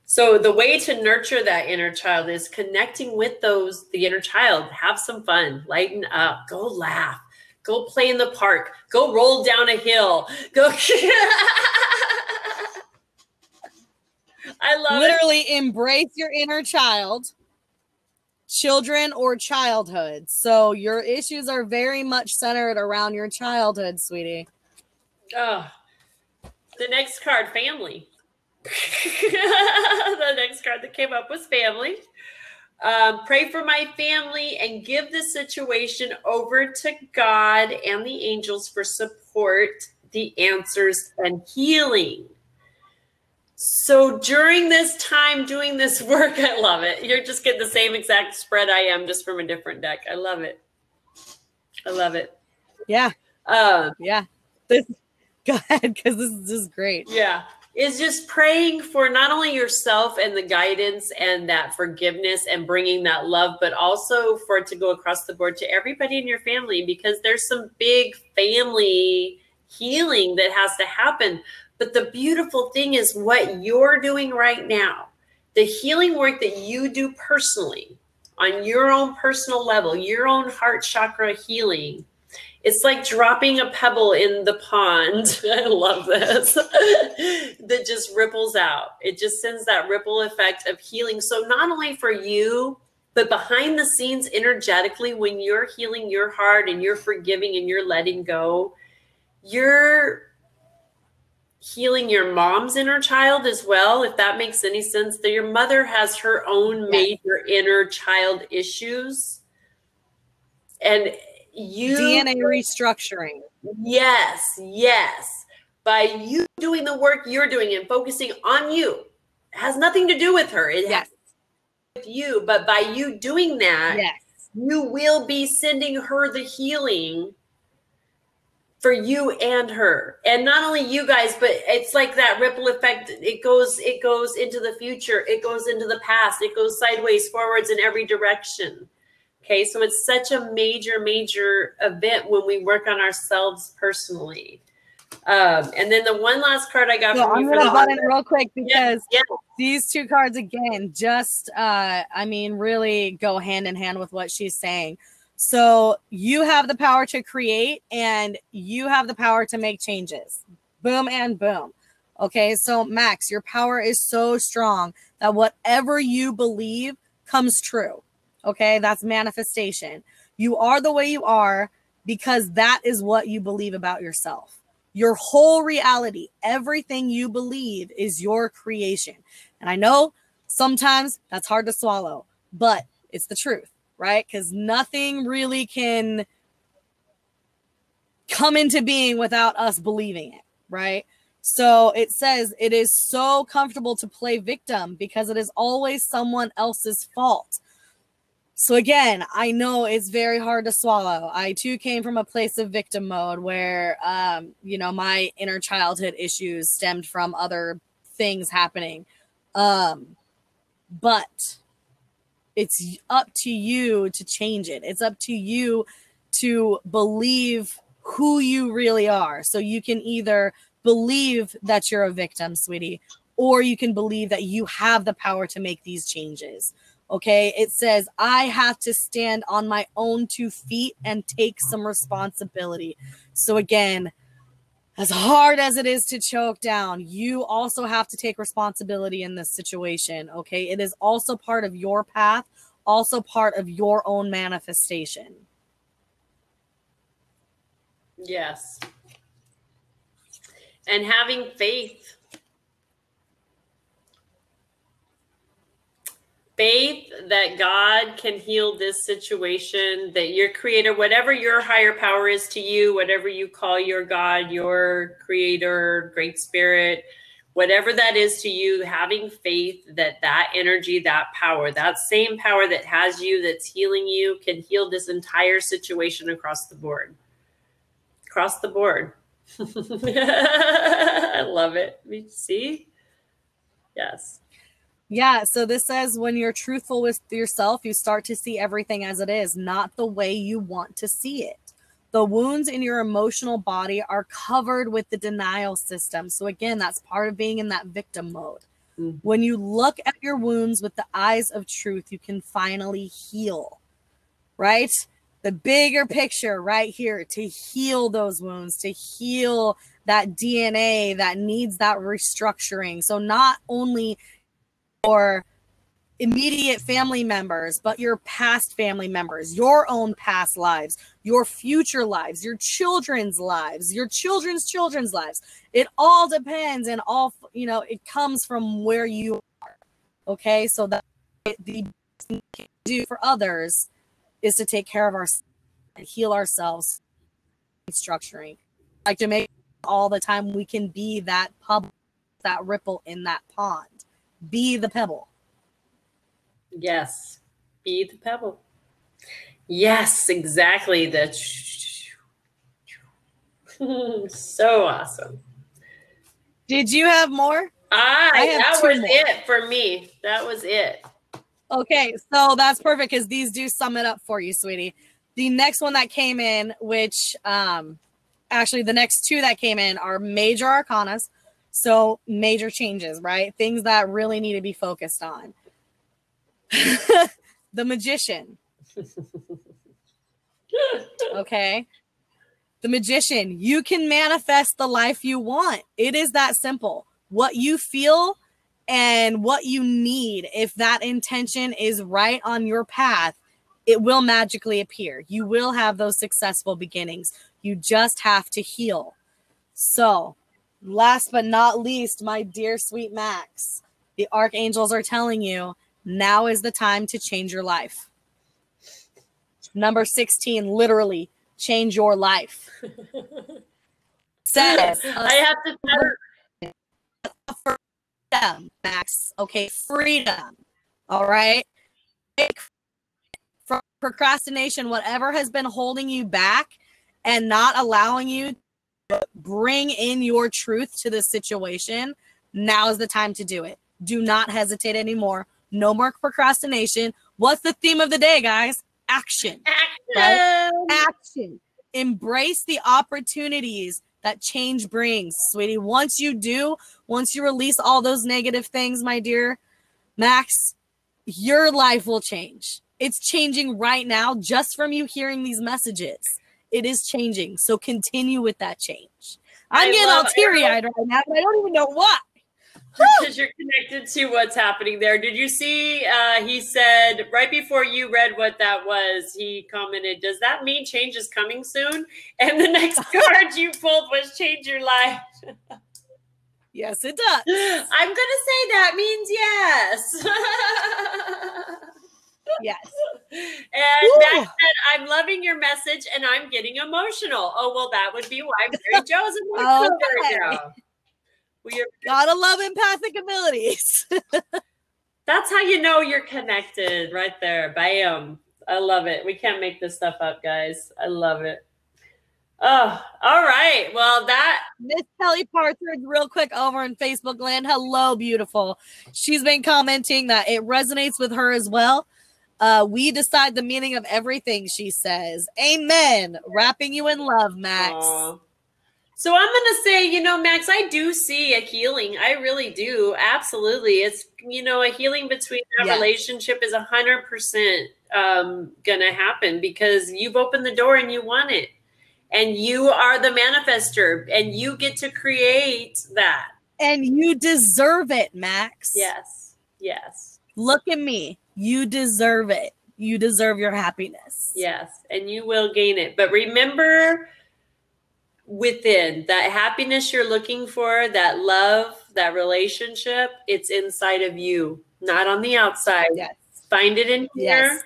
So the way to nurture that inner child is connecting with the inner child. Have some fun, lighten up, go laugh, go play in the park, go roll down a hill, go. I love literally embrace your inner child, children or childhood. So your issues are very much centered around your childhood, sweetie. Oh, the next card, family. The next card that came up was family. Pray for my family and give the situation over to God and the angels for support, the answers, and healing. So during this time doing this work, I love it. You're just getting the same exact spread I am, just from a different deck. I love it. I love it. Yeah. Yeah. Go ahead, because this is just great. Yeah. Is just praying for not only yourself and the guidance and that forgiveness and bringing that love, but also for it to go across the board to everybody in your family, because there's some big family healing that has to happen. But the beautiful thing is what you're doing right now, the healing work that you do personally on your own personal level, your own heart chakra healing. It's like dropping a pebble in the pond. I love this. That just ripples out. It just sends that ripple effect of healing. So not only for you, but behind the scenes energetically, when you're healing your heart and you're forgiving and you're letting go, you're healing your mom's inner child as well, if that makes any sense. That your mother has her own major inner child issues. And you DNA restructuring. Yes, yes. By you doing the work you're doing and focusing on you, it has nothing to do with her. It has to do with you. But by you doing that, you will be sending her the healing for you and her. And not only you guys, but it's like that ripple effect. It goes into the future. It goes into the past. It goes sideways, forwards, in every direction. Okay, so it's such a major, major event when we work on ourselves personally. And then the one last card I got from you. I'm going to butt in real quick because these 2 cards, again, just, I mean, really go hand in hand with what she's saying. So you have the power to create and you have the power to make changes. Boom and boom. Okay, so Max, your power is so strong that whatever you believe comes true. Okay, that's manifestation. You are the way you are because that is what you believe about yourself. Your whole reality, everything you believe is your creation. And I know sometimes that's hard to swallow, but it's the truth, right? Because nothing really can come into being without us believing it, right? So it says it is so comfortable to play victim because it is always someone else's fault. So again, I know it's very hard to swallow. I too came from a place of victim mode where, my inner childhood issues stemmed from other things happening. But it's up to you to change it. It's up to you to believe who you really are. So you can either believe that you're a victim, sweetie, or you can believe that you have the power to make these changes. Okay, it says, I have to stand on my own 2 feet and take some responsibility. So again, as hard as it is to choke down, you also have to take responsibility in this situation. Okay, it is also part of your path, also part of your own manifestation. Yes. And having faith. Faith that God can heal this situation, that your creator, whatever your higher power is to you, whatever you call your God, your creator, great spirit, whatever that is to you, having faith that that energy, that power, that same power that has you, that's healing you, can heal this entire situation across the board. Across the board. I love it. See? Yes. Yeah, so this says when you're truthful with yourself, you start to see everything as it is, not the way you want to see it. The wounds in your emotional body are covered with the denial system. So again, that's part of being in that victim mode. Mm-hmm. When you look at your wounds with the eyes of truth, you can finally heal, right? The bigger picture right here, to heal those wounds, to heal that DNA that needs that restructuring. So not only your immediate family members, but your past family members, your own past lives, your future lives, your children's lives, your children's children's lives. It all depends, and all, it comes from where you are. Okay, so that the best thing we can do for others is to take care of ourselves and heal ourselves. Structuring, like Jamica, all the time, we can be that pebble, that ripple in that pond. Be the pebble. Yes. Be the pebble. Yes, exactly. So awesome. Did you have more? That was it for me. That was it. Okay, so that's perfect because these do sum it up for you, sweetie. The next one that came in, which actually the next 2 that came in are major arcanas. So major changes, right? Things that really need to be focused on. The Magician. Okay. The Magician. You can manifest the life you want. It is that simple. What you feel and what you need, if that intention is right on your path, it will magically appear. You will have those successful beginnings. You just have to heal. So, last but not least, my dear sweet Max, the archangels are telling you, now is the time to change your life. Number 16, literally, change your life. Says, I have to freedom, Max. Okay, freedom. All right. From procrastination, whatever has been holding you back and not allowing you to bring in your truth to this situation, now is the time to do it. Do not hesitate anymore. No more procrastination. What's the theme of the day, guys? Action. Right? Action. Embrace the opportunities that change brings, sweetie. Once you release all those negative things, my dear Max, your life will change. It's changing right now just from you hearing these messages. It is changing. So continue with that change. I'm getting all teary-eyed right now, but I don't even know why. Because you're connected to what's happening there. Did you see, he said, right before you read what that was, he commented, does that mean change is coming soon? And the next card you pulled was change your life. Yes, it does. I'm going to say that means yes. Yes. And Max said, I'm loving your message and I'm getting emotional. Oh, well, that would be why Mary Jo's emotional right now. Gotta love empathic abilities. That's how you know you're connected right there. Bam. I love it. We can't make this stuff up, guys. I love it. Oh, all right. Well, that Miss Kelly Partridge, real quick over in Facebook land. Hello, beautiful. She's been commenting that it resonates with her as well. We decide the meaning of everything, she says. Amen. Wrapping you in love, Max. Aww. So I'm going to say, you know, Max, I do see a healing. I really do. Absolutely. It's, you know, a healing between that relationship is 100% going to happen because you've opened the door and you want it. And you are the manifester and you get to create that. And you deserve it, Max. Yes. Yes. Look at me. You deserve it. You deserve your happiness. Yes. And you will gain it. But remember, within that happiness you're looking for, that love, that relationship, it's inside of you, not on the outside. Yes. Find it in here.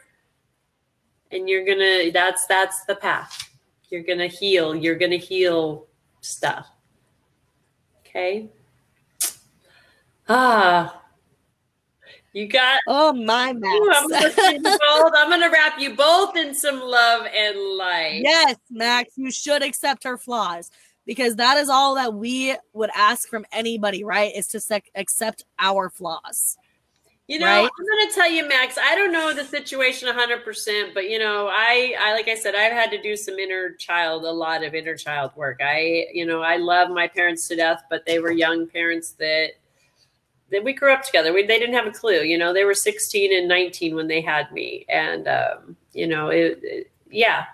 And you're gonna, that's the path. You're gonna heal. You're gonna heal stuff. Okay. You got, oh my Max. I'm gonna wrap you both in some love and light. Yes, Max, you should accept her flaws because that is all that we would ask from anybody, right? Is to accept our flaws. You know, right? I'm going to tell you, Max, I don't know the situation 100%, but you know, I like I said, I've had to do some a lot of inner child work. I love my parents to death, but they were young parents that we grew up together. They didn't have a clue, you know, they were 16 and 19 when they had me. And, you know, I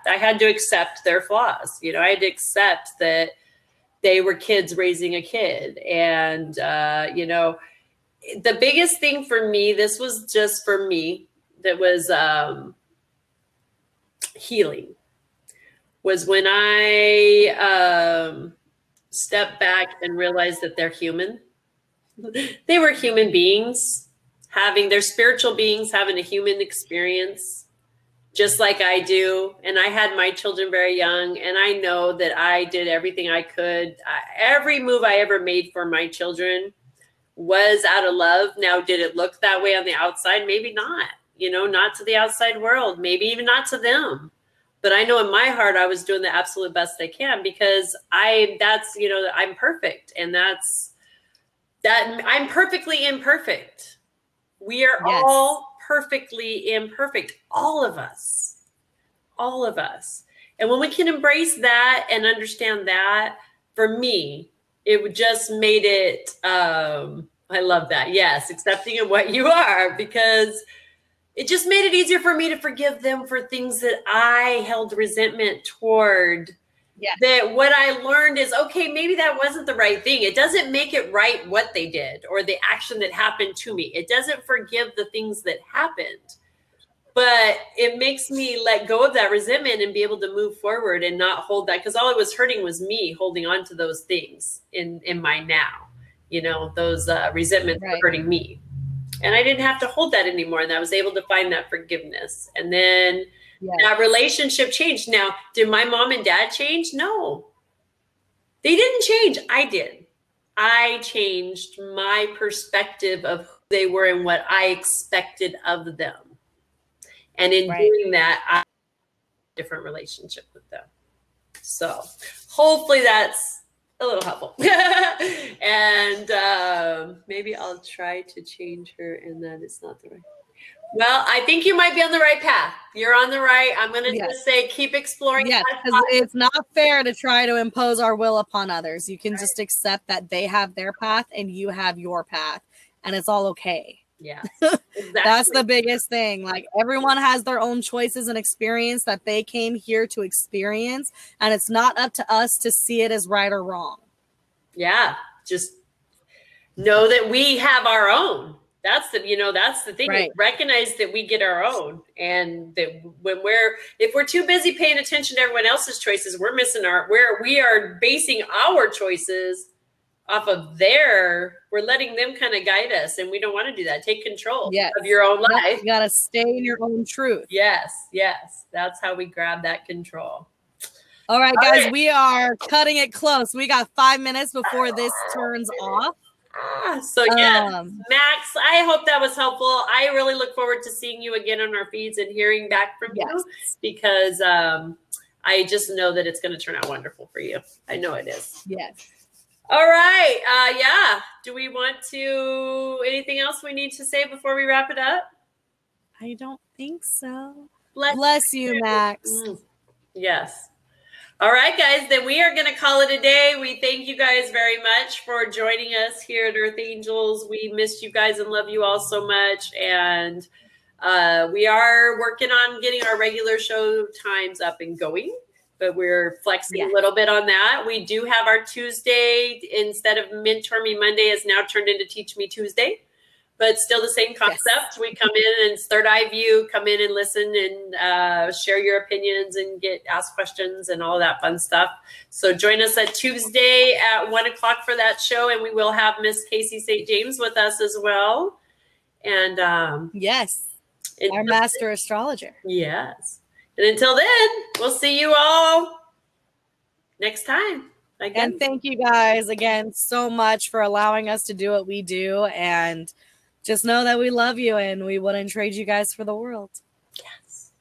had to accept their flaws. You know, I had to accept that they were kids raising a kid. And, you know, the biggest thing for me, this was just for me, that was healing, was when I stepped back and realized that they're human. They were human beings, having their spiritual beings, having a human experience, just like I do. And I had my children very young, and I know that I did everything I could. Every move I ever made for my children was out of love. Now, did it look that way on the outside? Maybe not, you know, not to the outside world, maybe even not to them. But I know in my heart, I was doing the absolute best I can because you know, I'm perfect. And I'm perfectly imperfect. We are all perfectly imperfect. All of us. And when we can embrace that and understand that, for me, it would just made it, I love that. Yes, accepting of what you are, because it just made it easier for me to forgive them for things that I held resentment toward. Yeah. That what I learned is, okay, maybe that wasn't the right thing. It doesn't make it right what they did or the action that happened to me. It doesn't forgive the things that happened. But it makes me let go of that resentment and be able to move forward and not hold that, because all it was hurting was me holding on to those things in my now. You know, those resentments were hurting me. And I didn't have to hold that anymore. And I was able to find that forgiveness. And then that relationship changed. Now, did my mom and dad change? No. They didn't change. I did. I changed my perspective of who they were and what I expected of them. And in doing that, I had a different relationship with them. So hopefully that's a little helpful. And maybe I'll try to change her and that it's not the right. Well, I think you might be on the right path. You're on the right. I'm going to just say, keep exploring. Yes, because it's not fair to try to impose our will upon others. You can just accept that they have their path and you have your path, and it's all okay. Yeah, exactly. That's the biggest thing. Like, everyone has their own choices and experience that they came here to experience, and it's not up to us to see it as right or wrong. Yeah. Just know that we have our own. That's the thing. Right. Recognize that we get our own, and that if we're too busy paying attention to everyone else's choices, we're missing we are basing our choices off of we're letting them kind of guide us, and we don't want to do that. Take control of your own life. You got to stay in your own truth. Yes. That's how we grab that control. All right, guys, we are cutting it close. We got 5 minutes before this turns off. So Max, I hope that was helpful. I really look forward to seeing you again on our feeds and hearing back from you, because I just know that it's going to turn out wonderful for you. I know it is. Yes. All right. Do we want anything else we need to say before we wrap it up? I don't think so. Bless you, Max. Yes. All right, guys, then we are going to call it a day. We thank you guys very much for joining us here at Earth Angels. We missed you guys and love you all so much. And we are working on getting our regular show times up and going, but we're flexing a little bit on that. We do have our Tuesday, instead of Mentor Me Monday, is now turned into Teach Me Tuesday. But still the same concept. Yes. We come in and third eye view, come in and listen and share your opinions and ask questions and all that fun stuff. So join us at Tuesday at 1 o'clock for that show. And we will have Miss Casey St. James with us as well. And our master astrologer. Yes. And until then, we'll see you all next time. Again. And thank you guys again so much for allowing us to do what we do. And just know that we love you and we wouldn't trade you guys for the world. Yes.